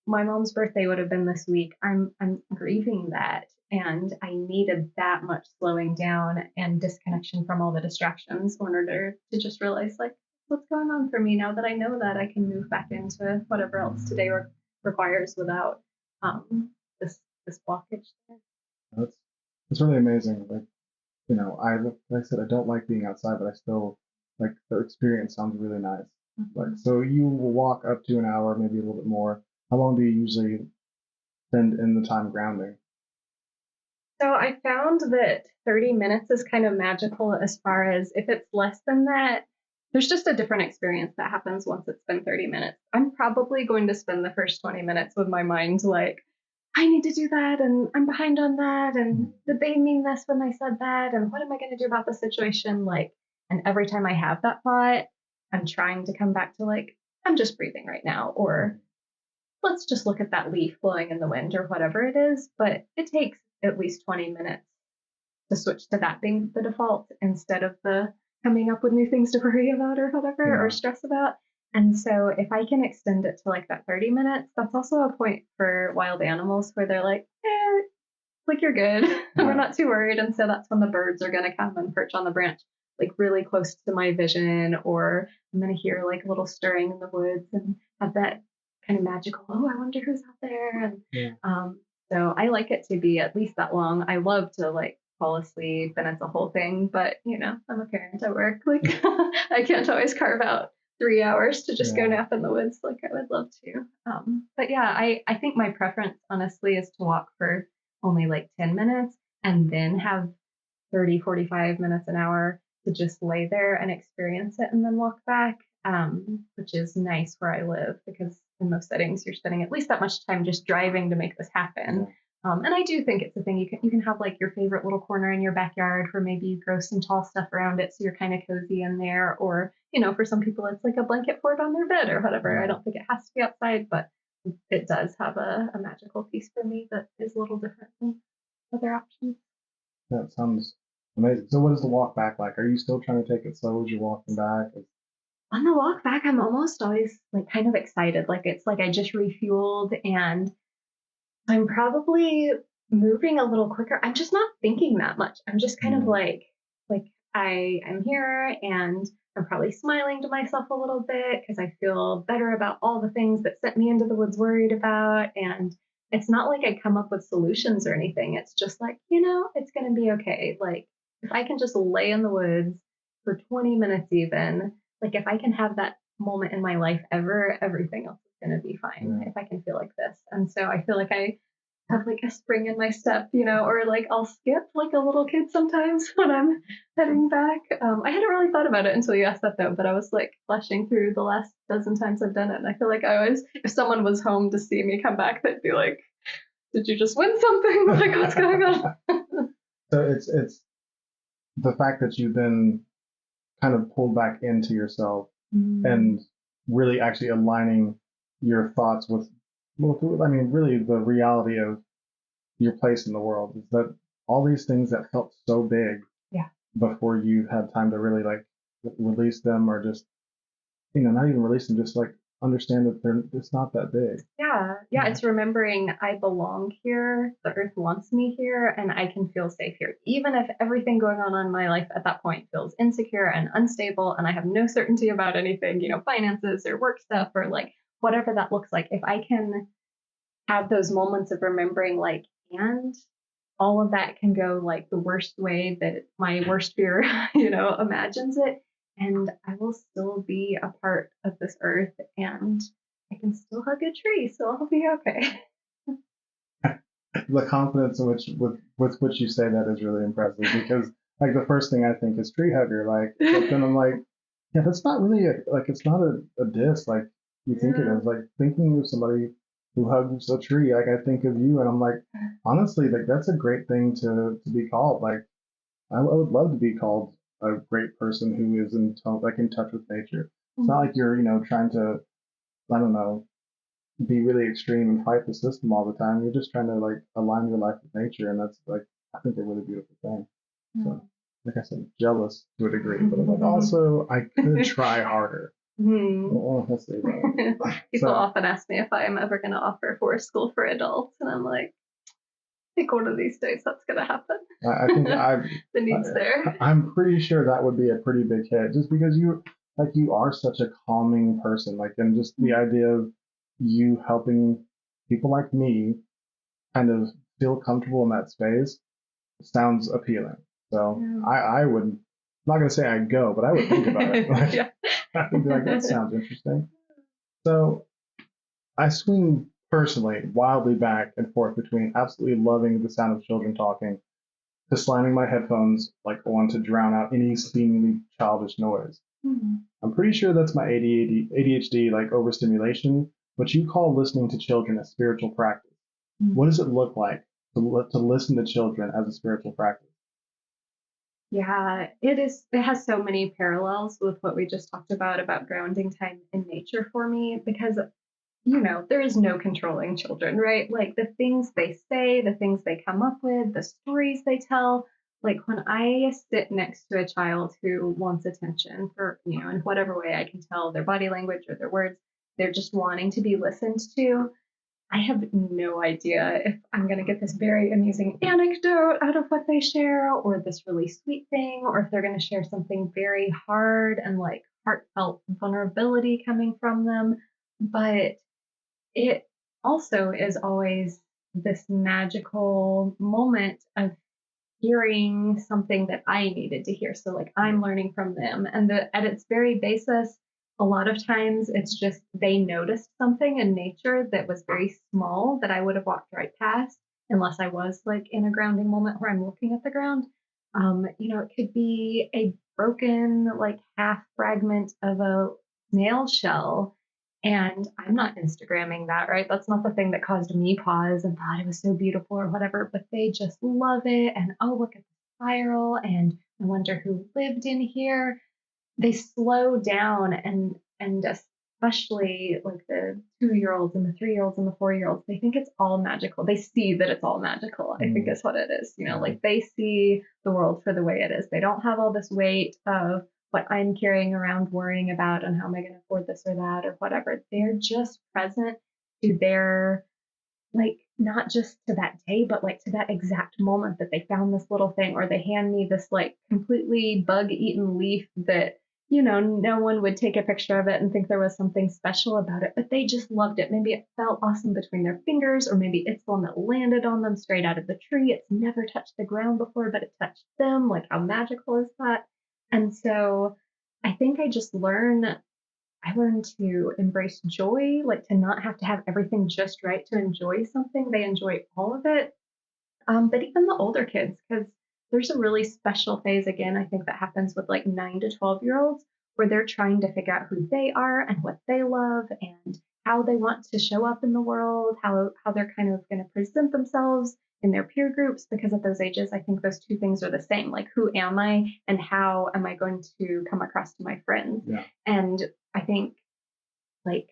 my mom's birthday would have been this week. I'm grieving that. And I needed that much slowing down and disconnection from all the distractions in order to just realize like what's going on for me. Now that I know that, I can move back into whatever else today requires without this blockage there. That's really amazing. Like, you know, like I said, I don't like being outside, but I still like the experience sounds really nice. Like, so you will walk up to an hour, maybe a little bit more. How long do you usually spend in the time grounding? So I found that 30 minutes is kind of magical as far as if it's less than that, there's just a different experience that happens once it's been 30 minutes. I'm probably going to spend the first 20 minutes with my mind like, I need to do that, and I'm behind on that, and did they mean this when they said that, and what am I going to do about the situation? Like, and every time I have that thought, I'm trying to come back to like, I'm just breathing right now, or let's just look at that leaf blowing in the wind, or whatever it is. But it takes at least 20 minutes to switch to that being the default instead of the coming up with new things to worry about or whatever or stress about. And so if I can extend it to like that 30 minutes, that's also a point for wild animals where they're like, like you're good. We're not too worried. And so that's when the birds are going to come and perch on the branch, like really close to my vision, or I'm going to hear like a little stirring in the woods and have that kind of magical, oh, I wonder who's out there. And so I like it to be at least that long. I love to like fall asleep and it's a whole thing, but you know, I'm a parent at work. Like I can't always carve out 3 hours to just go nap in the woods like I would love to. But yeah, I think my preference honestly is to walk for only like 10 minutes and then have 30, 45 minutes, an hour to just lay there and experience it and then walk back, which is nice where I live because in most settings you're spending at least that much time just driving to make this happen. And I do think it's a thing you can have like your favorite little corner in your backyard where maybe you grow some tall stuff around it so you're kind of cozy in there, or you know, for some people it's like a blanket fort on their bed or whatever. I don't think it has to be outside, but it does have a magical piece for me that is a little different than other options. That sounds amazing. So what is the walk back like? Are you still trying to take it slow as you're walking back? On the walk back, I'm almost always like kind of excited. Like it's like I just refueled and I'm probably moving a little quicker. I'm just not thinking that much. I'm just kind of like I'm here and I'm probably smiling to myself a little bit because I feel better about all the things that sent me into the woods worried about. And it's not like I come up with solutions or anything. It's just like, you know, it's going to be okay. Like if I can just lay in the woods for 20 minutes even, like if I can have that moment in my life ever, everything else is going to be fine if I can feel like this. And so I feel like I have like a spring in my step, you know, or like I'll skip like a little kid sometimes when I'm heading back. I hadn't really thought about it until you asked that though, but I was like flashing through the last dozen times I've done it. And I feel like I always, if someone was home to see me come back, they'd be like, did you just win something? Like what's going on? So it's the fact that you've been kind of pulled back into yourself and really actually aligning your thoughts with, well, I mean, really the reality of your place in the world. Is that all these things that felt so big Yeah. before you had time to really like release them, or just, not even release them, just like understand that it's not that big. Yeah, it's remembering I belong here, the earth wants me here, and I can feel safe here. Even if everything going on in my life at that point feels insecure and unstable, and I have no certainty about anything, finances or work stuff or like whatever that looks like, if I can have those moments of remembering, like, and all of that can go like the worst way that my worst fear, imagines it. And I will still be a part of this earth, and I can still hug a tree, so I'll be okay. The confidence in which with which you say that is really impressive, because like the first thing I think is tree hugger, like, but then I'm like, yeah, that's not really it's not a diss like you think it is. Like, thinking of somebody who hugs a tree, like I think of you, and I'm like, honestly, like that's a great thing to be called. Like, I would love to be called a great person who is in touch with nature. It's not like you're trying to, I don't know, be really extreme and fight the system all the time. You're just trying to like align your life with nature, and that's like, I think, a really beautiful thing. So, like I said, jealous to a degree, but I'm like, also I could try harder. Let's say that. People often ask me if I'm ever going to offer forest school for adults, and I'm like, I think one of these days that's going to happen. I think the need's there. I'm pretty sure that would be a pretty big hit, just because you are such a calming person, like, and just the idea of you helping people like me kind of feel comfortable in that space sounds appealing. So I would, I'm not going to say I'd go, but I would think about it. Like, I would be like, that sounds interesting. So I swing personally wildly back and forth between absolutely loving the sound of children talking to slamming my headphones like on to drown out any seemingly childish noise. I'm pretty sure that's my ADHD like overstimulation, but you call listening to children a spiritual practice. What does it look like to listen to children as a spiritual practice? Yeah, it is. It has so many parallels with what we just talked about grounding time in nature for me, because there is no controlling children, right? Like the things they say, the things they come up with, the stories they tell. Like when I sit next to a child who wants attention for, in whatever way I can tell their body language or their words, they're just wanting to be listened to. I have no idea if I'm going to get this very amusing anecdote out of what they share, or this really sweet thing, or if they're going to share something very hard and like heartfelt vulnerability coming from them. But it also is always this magical moment of hearing something that I needed to hear. So like I'm learning from them. And at its very basis, a lot of times it's just they noticed something in nature that was very small that I would have walked right past unless I was like in a grounding moment where I'm looking at the ground. It could be a broken, like half fragment of a snail shell, and I'm not Instagramming that, right? That's not the thing that caused me pause and thought it was so beautiful or whatever, but they just love it. And oh, look at the spiral. And I wonder who lived in here. They slow down, and especially like the 2-year-olds and the 3-year-olds and the 4-year-olds, they think it's all magical. They see that it's all magical, I think is what it is. Like they see the world for the way it is. They don't have all this weight of what I'm carrying around worrying about and how am I going to afford this or that or whatever. They're just present to their, like, not just to that day, but like to that exact moment that they found this little thing, or they hand me this like completely bug eaten leaf that, no one would take a picture of it and think there was something special about it, but they just loved it. Maybe it felt awesome between their fingers, or maybe it's the one that landed on them straight out of the tree. It's never touched the ground before, but it touched them. Like, how magical is that? And so I think I learned to embrace joy, like to not have to have everything just right to enjoy something. They enjoy all of it. But even the older kids, because there's a really special phase, again, I think that happens with like 9 to 12-year-olds, where they're trying to figure out who they are and what they love and how they want to show up in the world, how they're kind of going to present themselves in their peer groups. Because at those ages, I think those two things are the same. Like, who am I and how am I going to come across to my friends? Yeah. And I think like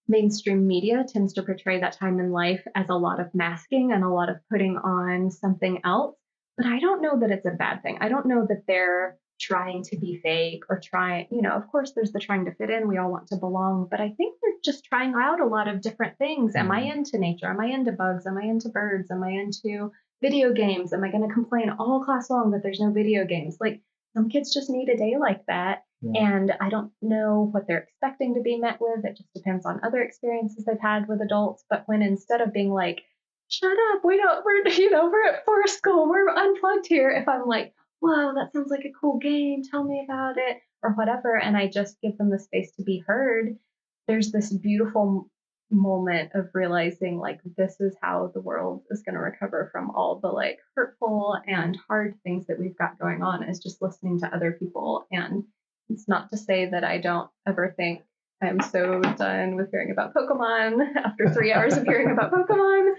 mainstream media tends to portray that time in life as a lot of masking and a lot of putting on something else. But I don't know that it's a bad thing. I don't know that they're trying to be fake or try, of course, there's the trying to fit in. We all want to belong. But I think they're just trying out a lot of different things. Am I into nature? Am I into bugs? Am I into birds? Am I into video games? Am I going to complain all class long that there's no video games? Like, some kids just need a day like that. Yeah. And I don't know what they're expecting to be met with. It just depends on other experiences they've had with adults. But when instead of being like, shut up, we're at forest school, we're unplugged here. If I'm like, whoa, that sounds like a cool game, tell me about it, or whatever, and I just give them the space to be heard, there's this beautiful moment of realizing like this is how the world is going to recover from all the like hurtful and hard things that we've got going on, is just listening to other people. And it's not to say that I don't ever think I'm so done with hearing about Pokemon after 3 hours of hearing about Pokemon.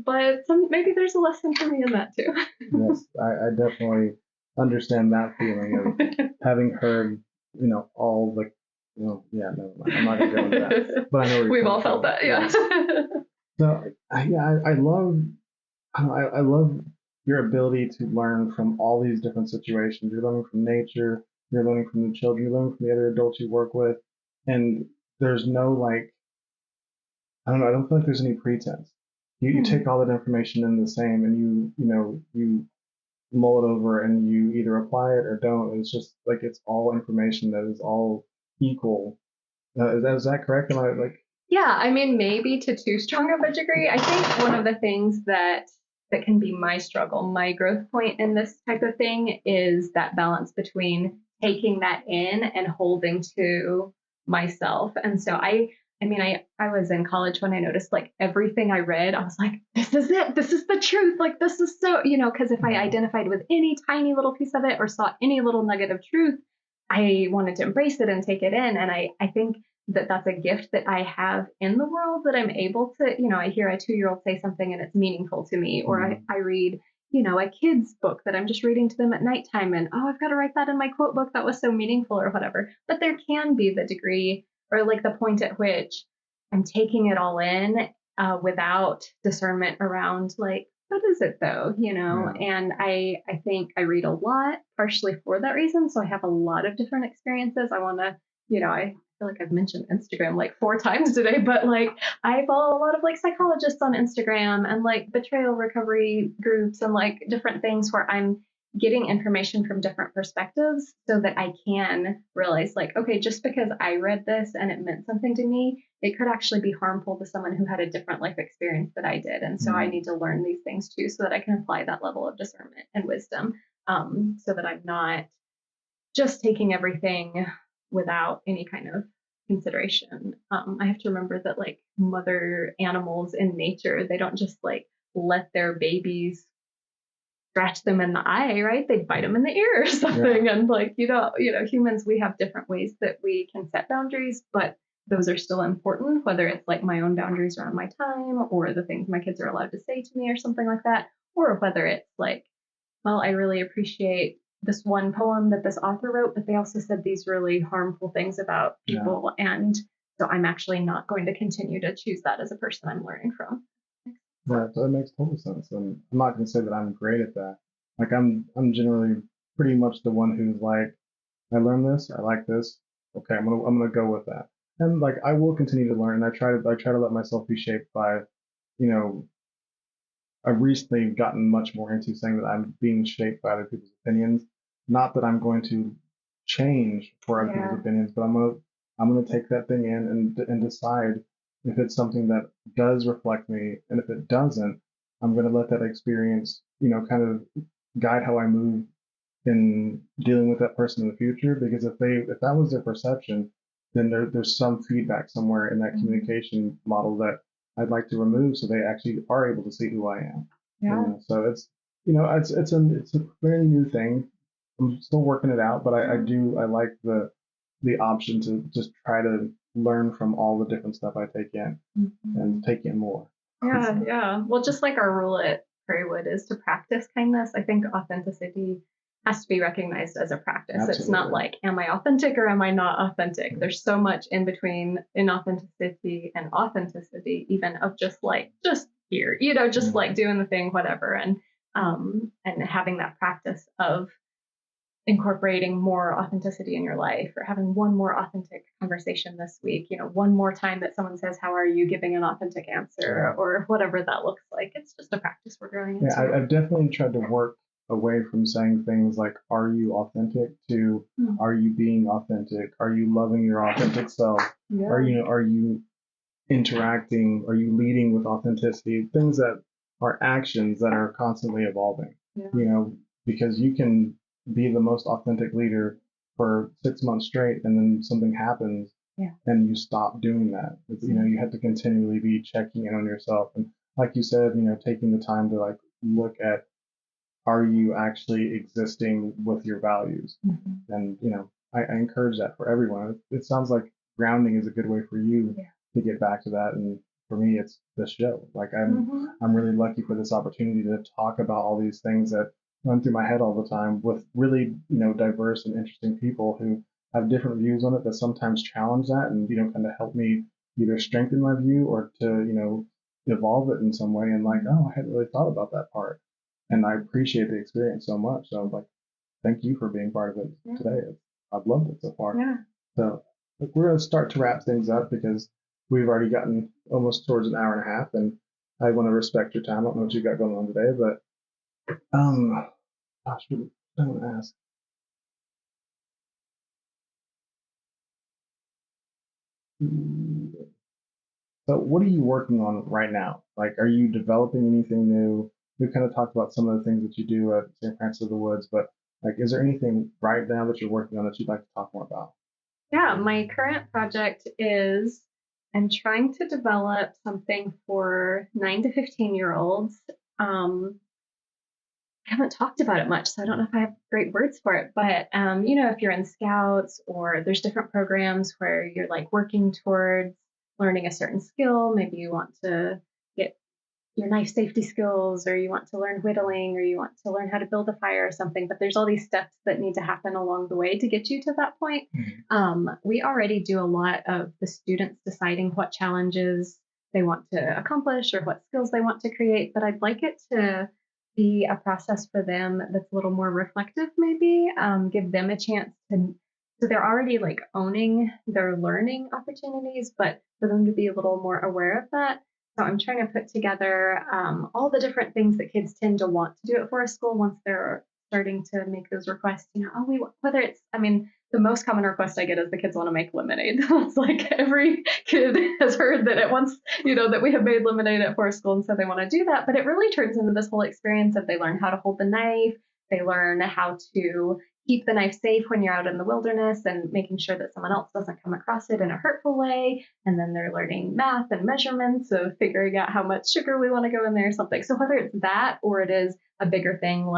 But maybe there's a lesson for me in that too. Yes, I definitely understand that feeling of having heard, all the, yeah, no, I'm not going to go into that. But I know we've all felt that, yeah. So, I love your ability to learn from all these different situations. You're learning from nature, you're learning from the children, you're learning from the other adults you work with, and there's no like, I don't know, I don't feel like there's any pretense. You take all that information in the same, and you mull it over, and you either apply it or don't. It's just like it's all information that is all equal. Is that correct? Am I like? Yeah, I mean, maybe to too strong of a degree. I think one of the things that can be my struggle, my growth point in this type of thing, is that balance between taking that in and holding to myself. And so I was in college when I noticed like everything I read, I was like, this is it. This is the truth. Like, this is so, because if I identified with any tiny little piece of it or saw any little nugget of truth, I wanted to embrace it and take it in. And I think that that's a gift that I have in the world, that I'm able to, I hear a 2-year-old say something and it's meaningful to me, or I read, a kid's book that I'm just reading to them at nighttime, and, oh, I've got to write that in my quote book. That was so meaningful, or whatever. But there can be the degree or like the point at which I'm taking it all in without discernment around like, what is it though? And I think I read a lot partially for that reason. So I have a lot of different experiences. I want to, I feel like I've mentioned Instagram like 4 times today, but like I follow a lot of like psychologists on Instagram and like betrayal recovery groups and like different things where I'm getting information from different perspectives so that I can realize like, okay, just because I read this and it meant something to me, it could actually be harmful to someone who had a different life experience that I did. And so I need to learn these things too, so that I can apply that level of discernment and wisdom, so that I'm not just taking everything without any kind of consideration. I have to remember that like mother animals in nature, they don't just like let their babies scratch them in the eye, right? They bite them in the ear or something. Yeah. And like, humans, we have different ways that we can set boundaries, but those are still important, whether it's like my own boundaries around my time or the things my kids are allowed to say to me or something like that, or whether it's like, well, I really appreciate this one poem that this author wrote, but they also said these really harmful things about people. Yeah. And so I'm actually not going to continue to choose that as a person I'm learning from. Yeah, that makes total sense. And I'm not going to say that I'm great at that. Like I'm generally pretty much the one who's like, I learned this, I like this. Okay, I'm gonna go with that. And like I will continue to learn. And I try to let myself be shaped by, I've recently gotten much more into saying that I'm being shaped by other people's opinions. Not that I'm going to change for other people's opinions, but I'm gonna take that thing in and decide if it's something that does reflect me, and if it doesn't, I'm gonna let that experience, kind of guide how I move in dealing with that person in the future. Because if that was their perception, then there's some feedback somewhere in that communication model that I'd like to remove, so they actually are able to see who I am. Yeah. So it's a very new thing. I'm still working it out, but I like the option to just try to learn from all the different stuff I take in and take in more. Yeah, yeah. Well, just like our rule at Prairiewood is to practice kindness. I think authenticity has to be recognized as a practice. Absolutely. It's not like, am I authentic or am I not authentic? There's so much in between inauthenticity and authenticity, even of just here, just like doing the thing, whatever. And having that practice of incorporating more authenticity in your life, or having one more authentic conversation this week, one more time that someone says, how are you, giving an authentic answer, or whatever that looks like. It's just a practice we're growing into. Yeah, I've definitely tried to work away from saying things like, are you authentic, to are you being authentic? Are you loving your authentic self? Yeah. Are you interacting? Are you leading with authenticity? Things that are actions that are constantly evolving, because you can be the most authentic leader for 6 months straight, and then something happens and you stop doing that. You have to continually be checking in on yourself. And like you said, taking the time to look at, are you actually existing with your values? And, I encourage that for everyone. It sounds like grounding is a good way for you to get back to that. And for me, it's this show. I'm really lucky for this opportunity to talk about all these things that run through my head all the time with really, diverse and interesting people who have different views on it that sometimes challenge that and, kind of help me either strengthen my view or to, evolve it in some way. And I hadn't really thought about that part. And I appreciate the experience so much. So thank you for being part of it today. I've loved it so far. Yeah. So we're going to start to wrap things up because we've already gotten almost towards an hour and a half, and I want to respect your time. I don't know what you got going on today, but gosh, I want to ask. So what are you working on right now? Are you developing anything new? We kind of talked about some of the things that you do at St. Francis of the Woods, but is there anything right now that you're working on that you'd like to talk more about? Yeah, my current project is I'm trying to develop something for 9 to 15-year-olds. I haven't talked about it much, so I don't know if I have great words for it. But, if you're in Scouts, or there's different programs where you're working towards learning a certain skill, maybe you want to get your knife safety skills, or you want to learn whittling, or you want to learn how to build a fire or something, but there's all these steps that need to happen along the way to get you to that point. We already do a lot of the students deciding what challenges they want to accomplish or what skills they want to create, but I'd like it to be a process for them that's a little more reflective, maybe give them a chance to, so they're already owning their learning opportunities, but for them to be a little more aware of that. So I'm trying to put together all the different things that kids tend to want to do at Forest School once they're starting to make those requests. Whether it's, the most common request I get is the kids want to make lemonade. It's every kid has heard that it wants, that we have made lemonade at Forest School, and so they want to do that. But it really turns into this whole experience of they learn how to hold the knife, they learn how to keep the knife safe when you're out in the wilderness and making sure that someone else doesn't come across it in a hurtful way. And then they're learning math and measurements of figuring out how much sugar we want to go in there or something. So whether it's that or it is a bigger thing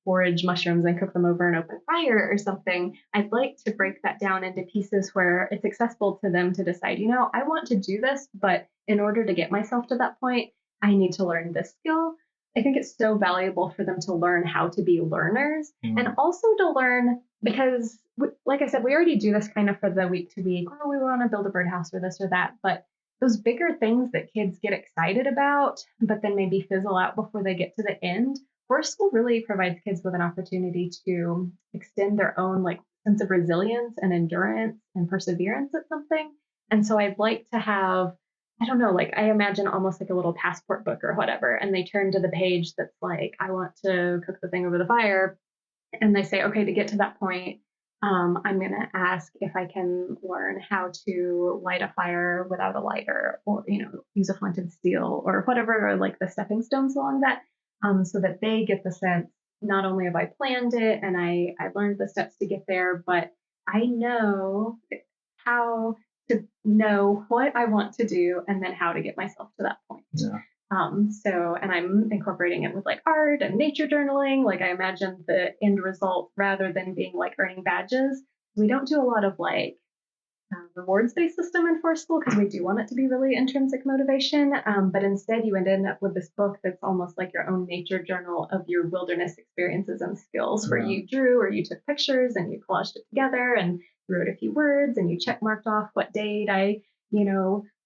forage mushrooms and cook them over an open fire or something, I'd like to break that down into pieces where it's accessible to them to decide, I want to do this, but in order to get myself to that point, I need to learn this skill. I think it's so valuable for them to learn how to be learners and also to learn, because like I said, we already do this kind of for the week to week. Oh, we want to build a birdhouse or this or that. But those bigger things that kids get excited about, but then maybe fizzle out before they get to the end, Forest School really provides kids with an opportunity to extend their own sense of resilience and endurance and perseverance at something. And so I'd like to have, I don't know, I imagine almost like a little passport book or whatever. And they turn to the page that's I want to cook the thing over the fire. And they say, okay, to get to that point, I'm going to ask if I can learn how to light a fire without a lighter, or, use a flint and steel or whatever, or the stepping stones along that, so that they get the sense, not only have I planned it and I learned the steps to get there, but I know how to know what I want to do and then how to get myself to that point. Yeah. And I'm incorporating it with art and nature journaling. I imagine the end result, rather than being earning badges, we don't do a lot of rewards-based system in forest school because we do want it to be really intrinsic motivation. But instead, you end up with this book that's almost like your own nature journal of your wilderness experiences and skills, where you drew or you took pictures and you collaged it together and you wrote a few words and you check marked off what date I,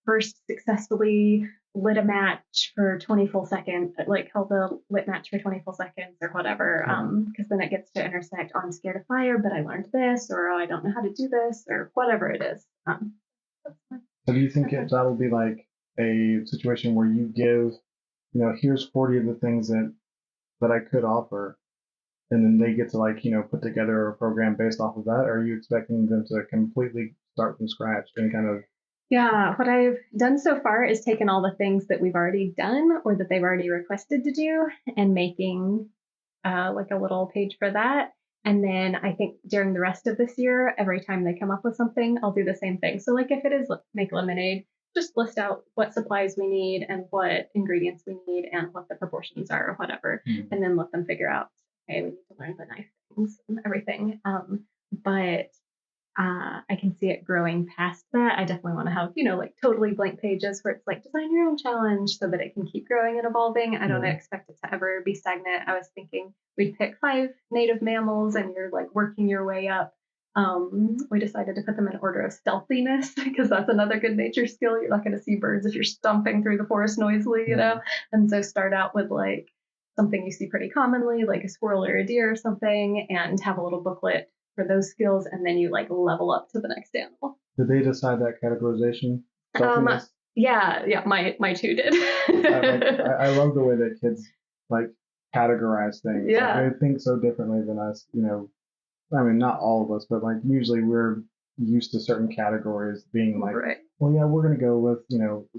first successfully lit a match for 20 full seconds, like held a lit match for 20 full seconds or whatever. Because then it gets to intersect, oh, I'm scared of fire, but I learned this, or oh, I don't know how to do this, or whatever it is. So do you think that'll be like a situation where you give, here's 40 of the things that I could offer, and then they get to put together a program based off of that? Or are you expecting them to completely start from scratch and kind of? Yeah, what I've done so far is taken all the things that we've already done or that they've already requested to do and making like a little page for that. And then I think during the rest of this year, every time they come up with something, I'll do the same thing. So like if it is make lemonade, just list out what supplies we need and what ingredients we need and what the proportions are or whatever, and then let them figure out, okay, we need to learn the knife things and everything. But I can see it growing past that. I definitely want to have, like totally blank pages where it's like design your own challenge so that it can keep growing and evolving. I don't expect it to ever be stagnant. I was thinking we'd pick 5 native mammals and you're like working your way up. We decided to put them in order of stealthiness because that's another good nature skill. You're not going to see birds if you're stomping through the forest noisily, And so start out with like something you see pretty commonly, like a squirrel or a deer or something, and have a little booklet for those skills, and then you like level up to the next animal. Did they decide that categorization? Yeah, my 2 did. I love the way that kids like categorize things. Yeah. They think so differently than us, I mean, not all of us, but like usually we're used to certain categories being like, well, yeah, we're going to go with,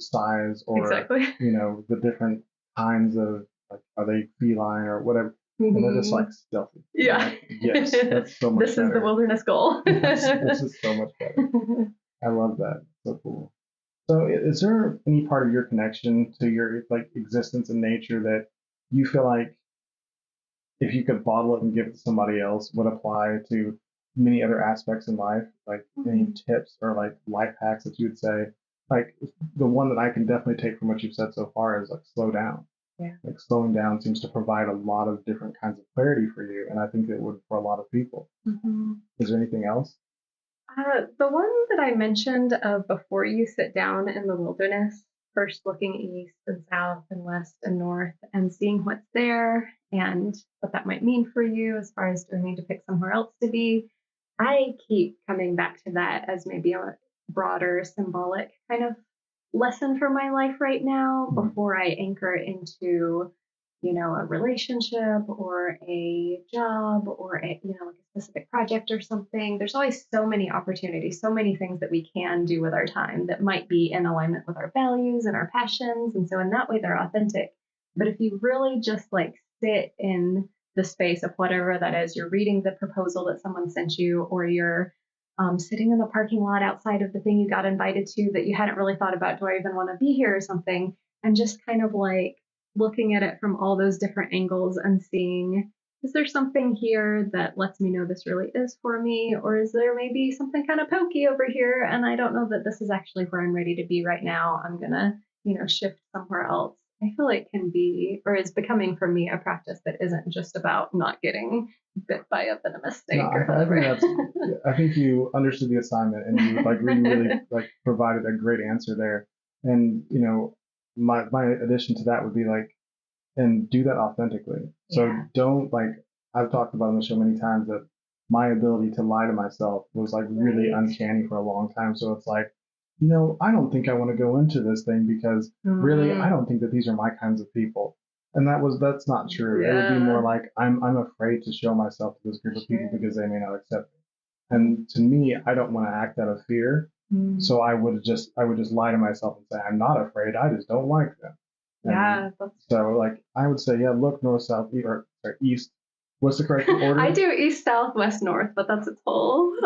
size or, the different kinds of, like, are they feline or whatever. And they're just like stealthy. Yeah. Yes, that's so much This better. is the wilderness goal. This is so much better. I love that. So cool. So is there any part of your connection to your like existence in nature that you feel like if you could bottle it and give it to somebody else would apply to many other aspects in life? Like any tips or like life hacks that you would say? Like the one that I can definitely take from what you've said so far is like slow down. Yeah. Like slowing down seems to provide a lot of different kinds of clarity for you, and I think it would for a lot of people. Is there anything else? The one that I mentioned of before you sit down in the wilderness, first looking east and south and west and north and seeing what's there and what that might mean for you as far as do I need to pick somewhere else to be. I keep coming back to that as maybe a broader symbolic kind of lesson for my life right now before I anchor into, a relationship or a job or a, like a specific project or something. There's always so many opportunities, so many things that we can do with our time that might be in alignment with our values and our passions. And so in that way, they're authentic. But if you really just like sit in the space of whatever that is, you're reading the proposal that someone sent you, or you're sitting in the parking lot outside of the thing you got invited to that you hadn't really thought about, do I even want to be here or something? And just kind of like looking at it from all those different angles and seeing, is there something here that lets me know this really is for me? Or is there maybe something kind of pokey over here? And I don't know that this is actually where I'm ready to be right now. I'm going to, shift somewhere else. I feel like can be, or is becoming for me, a practice that isn't just about not getting bit by a venomous snake. I think you understood the assignment and you like really like provided a great answer there. And my addition to that would be like, and do that authentically. So don't like, I've talked about on the show many times that my ability to lie to myself was like really uncanny for a long time. So it's like, I don't think I want to go into this thing because really, I don't think that these are my kinds of people. And that's not true. It would be more like, I'm afraid to show myself to this group of people because they may not accept me. And to me, I don't want to act out of fear. So I would just lie to myself and say, I'm not afraid. I just don't like them. And so like, I would say, look north, south, or east. What's the correct order? I do east, south, west, north, but that's its whole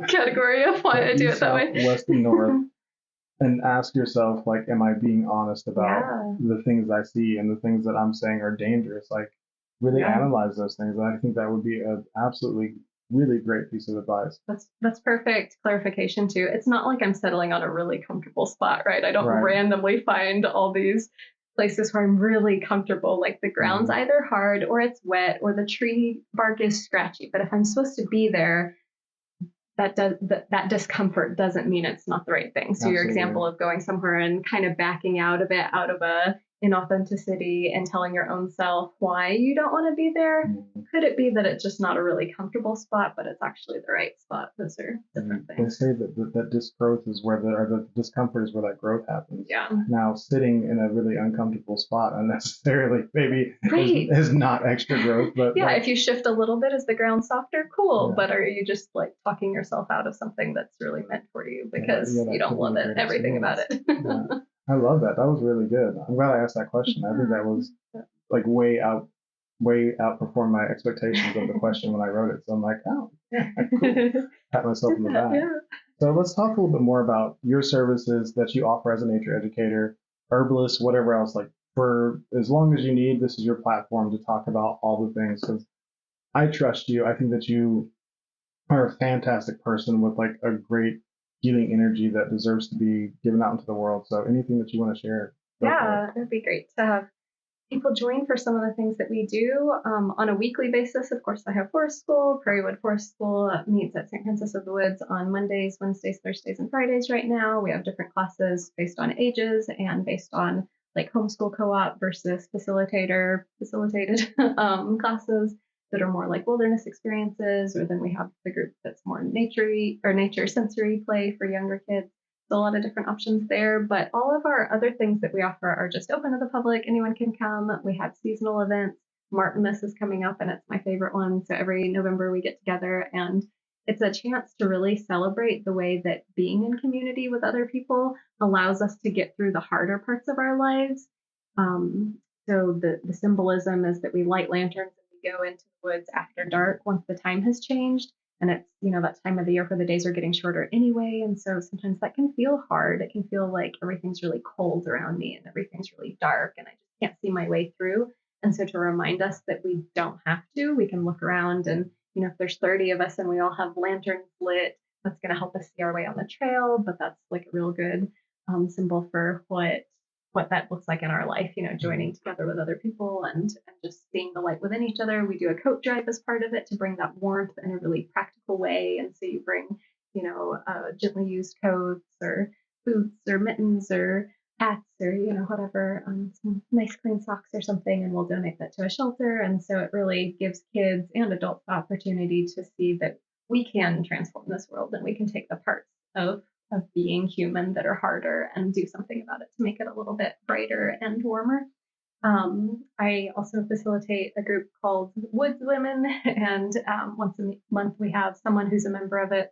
category of why I do it that way. West and north. And ask yourself, like, am I being honest about the things I see and the things that I'm saying are dangerous? Like, really analyze those things. And I think that would be an absolutely really great piece of advice. That's perfect clarification too. It's not like I'm settling on a really comfortable spot, right? I don't Right. randomly find all these places where I'm really comfortable. Like the ground's either hard or it's wet or the tree bark is scratchy. But if I'm supposed to be there, that discomfort doesn't mean it's not the right thing. So your example of going somewhere and kind of backing out of it, out of a inauthenticity and telling your own self why you don't want to be there. Could it be that it's just not a really comfortable spot, but it's actually the right spot? Those are different things. They say that disgrowth is where the discomfort is where that growth happens. Yeah. Now, sitting in a really uncomfortable spot unnecessarily maybe is not extra growth. But yeah, if you shift a little bit, is the ground softer? Cool. Yeah. But are you just like talking yourself out of something that's really meant for you because you don't love it, everything about it? Yeah. I love that. That was really good. I'm glad I asked that question. I think that was like way outperformed my expectations of the question when I wrote it. So I'm like, oh, yeah, cool. Pat myself on the back. Yeah. So let's talk a little bit more about your services that you offer as a nature educator, herbalist, whatever else. Like for as long as you need, this is your platform to talk about all the things. Because I trust you. I think that you are a fantastic person with like a great healing energy that deserves to be given out into the world. So anything that you want to share? Yeah, it'd be great to have people join for some of the things that we do on a weekly basis. Of course, I have Forest School. Prairiewood Forest School meets at St. Francis of the Woods on Mondays, Wednesdays, Thursdays, and Fridays right now. We have different classes based on ages and based on like homeschool co-op versus facilitated classes that are more like wilderness experiences, or then we have the group that's more nature sensory play for younger kids. So a lot of different options there, but all of our other things that we offer are just open to the public. Anyone can come. We have seasonal events. Martinmas is coming up and it's my favorite one. So every November we get together and it's a chance to really celebrate the way that being in community with other people allows us to get through the harder parts of our lives. So the symbolism is that we light lanterns and we go into the woods after dark once the time has changed. And it's, that time of the year where the days are getting shorter anyway. And so sometimes that can feel hard. It can feel like everything's really cold around me and everything's really dark and I just can't see my way through. And so to remind us that we don't have to, we can look around and, if there's 30 of us and we all have lanterns lit, that's going to help us see our way on the trail. But that's like a real good symbol for what that looks like in our life, joining together with other people and just seeing the light within each other. We do a coat drive as part of it to bring that warmth in a really practical way. And so you bring, gently used coats or boots or mittens or hats or, whatever, some nice clean socks or something, and we'll donate that to a shelter. And so it really gives kids and adults the opportunity to see that we can transform this world and we can take the parts of being human that are harder and do something about it to make it a little bit brighter and warmer. I also facilitate a group called Woods Women, and once a month we have someone who's a member of it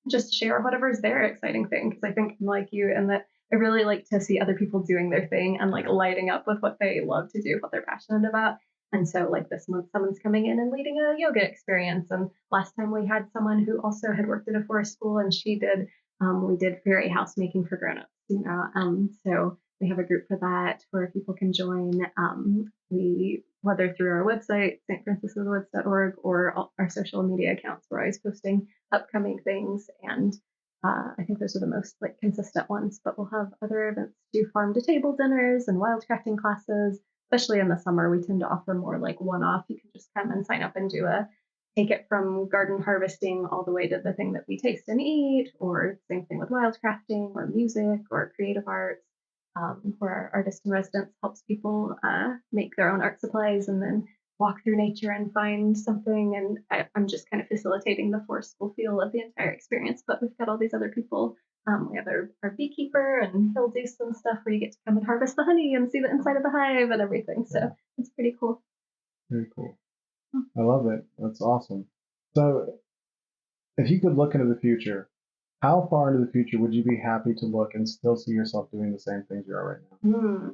just share whatever's their exciting thing, because I think I'm like you and that I really like to see other people doing their thing and like lighting up with what they love to do, what they're passionate about. And so like this month, someone's coming in and leading a yoga experience. And last time we had someone who also had worked at a forest school and we did fairy house making for grownups, so we have a group for that where people can join. We, whether through our website, stfrancisofthewoods.org, or our social media accounts, we're always posting upcoming things. And I think those are the most like consistent ones, but we'll have other events, do farm to table dinners and wildcrafting classes, especially in the summer. We tend to offer more like one-off. You can just come and sign up and take it from garden harvesting all the way to the thing that we taste and eat, or same thing with wildcrafting or music or creative arts, where our artist in residence helps people make their own art supplies and then walk through nature and find something. And I'm just kind of facilitating the forest school feel of the entire experience, but we've got all these other people. We have our beekeeper, and he'll do some stuff where you get to come and harvest the honey and see the inside of the hive and everything. So it's pretty cool. Very cool. I love it. That's awesome. So if you could look into the future, how far into the future would you be happy to look and still see yourself doing the same things you are right now?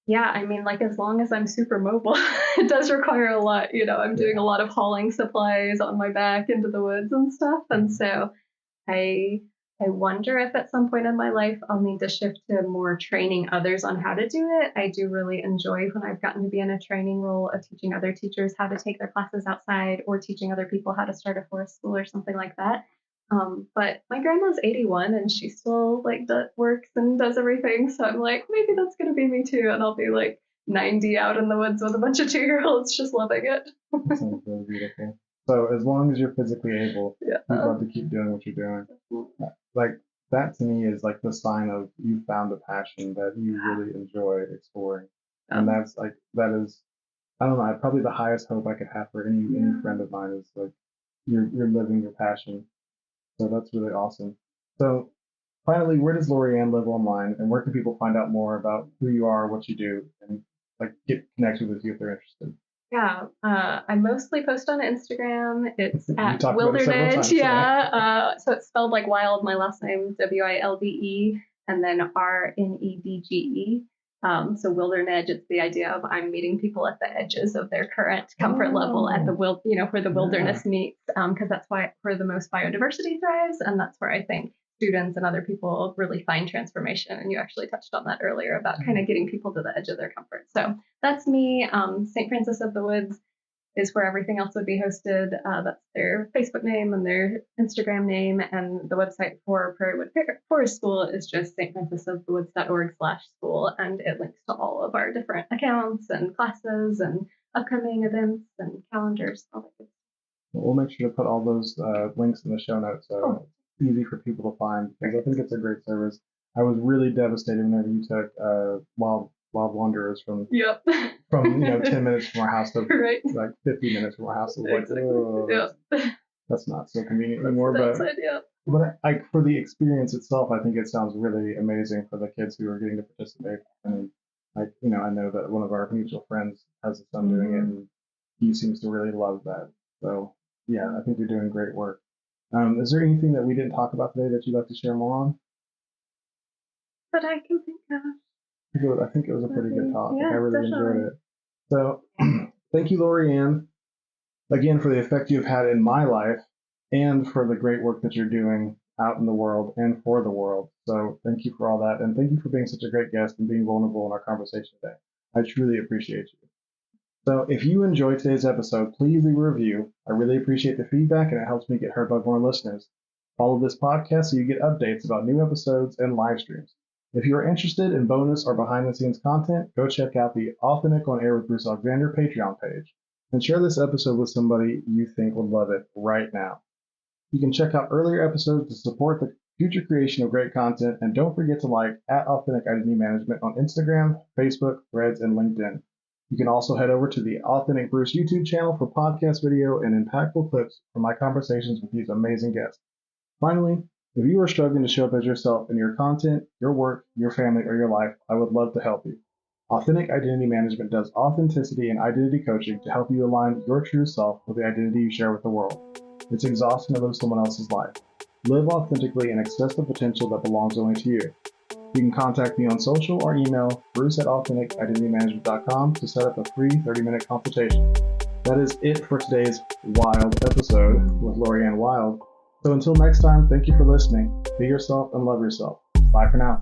Yeah, I mean, like as long as I'm super mobile, it does require a lot. I'm doing a lot of hauling supplies on my back into the woods and stuff. And so I I wonder if at some point in my life I'll need to shift to more training others on how to do it. I do really enjoy when I've gotten to be in a training role of teaching other teachers how to take their classes outside or teaching other people how to start a forest school or something like that. But my grandma's 81 and she still like works and does everything. So I'm like, maybe that's going to be me too. And I'll be like 90 out in the woods with a bunch of 2-year-olds just loving it. That sounds really beautiful. So as long as you're physically able, you'd love to keep doing what you're doing. Like that to me is like the sign of you found a passion that you really enjoy exploring. And that's like, that is, I don't know, probably the highest hope I could have for any friend of mine is like you're living your passion. So that's really awesome. So finally, where does LoriAnn live online, and where can people find out more about who you are, what you do, and like get connected with you if they're interested? Yeah, I mostly post on Instagram. It's at Wildernedge. So it's spelled like wild. My last name Wilde, and then Renedge. So Wildernedge. It's the idea of I'm meeting people at the edges of their current comfort level at the where the wilderness meets. Because that's where the most biodiversity thrives, and that's where I think students and other people really find transformation. And you actually touched on that earlier about kind of getting people to the edge of their comfort. So that's me. St. Francis of the Woods is where everything else would be hosted. That's their Facebook name and their Instagram name. And the website for Prairiewood Forest School is just stfrancisofthewoods.org/school. And it links to all of our different accounts and classes and upcoming events and calendars. All that good stuff. We'll make sure to put all those links in the show notes. So easy for people to find, because I think it's a great service. I was really devastated whenever you took Wild Wanderers from 10 minutes from our house to like 50 minutes from our house. It was like, that's not so convenient anymore. But like for the experience itself, I think it sounds really amazing for the kids who are getting to participate. And like I know that one of our mutual friends has a son doing it, and he seems to really love that. So yeah, I think you're doing great work. Is there anything that we didn't talk about today that you'd like to share more on? That I can think of. I think it was a pretty good talk. I really enjoyed it. So thank you, LoriAnn, again for the effect you've had in my life and for the great work that you're doing out in the world and for the world. So thank you for all that. And thank you for being such a great guest and being vulnerable in our conversation today. I truly appreciate you. So if you enjoyed today's episode, please leave a review. I really appreciate the feedback, and it helps me get heard by more listeners. Follow this podcast so you get updates about new episodes and live streams. If you are interested in bonus or behind-the-scenes content, go check out the Authentic on Air with Bruce Alexander Patreon page, and share this episode with somebody you think would love it right now. You can check out earlier episodes to support the future creation of great content, and don't forget to like @Authentic Identity Management on Instagram, Facebook, Threads, and LinkedIn. You can also head over to the Authentic Bruce YouTube channel for podcast video and impactful clips from my conversations with these amazing guests. Finally, if you are struggling to show up as yourself in your content, your work, your family, or your life, I would love to help you. Authentic Identity Management does authenticity and identity coaching to help you align your true self with the identity you share with the world. It's exhausting to live someone else's life. Live authentically and access the potential that belongs only to you. You can contact me on social or email bruce@AuthenticIdentityManagement.com to set up a free 30-minute consultation. That is it for today's wild episode with LoriAnn Wilde. So until next time, thank you for listening. Be yourself and love yourself. Bye for now.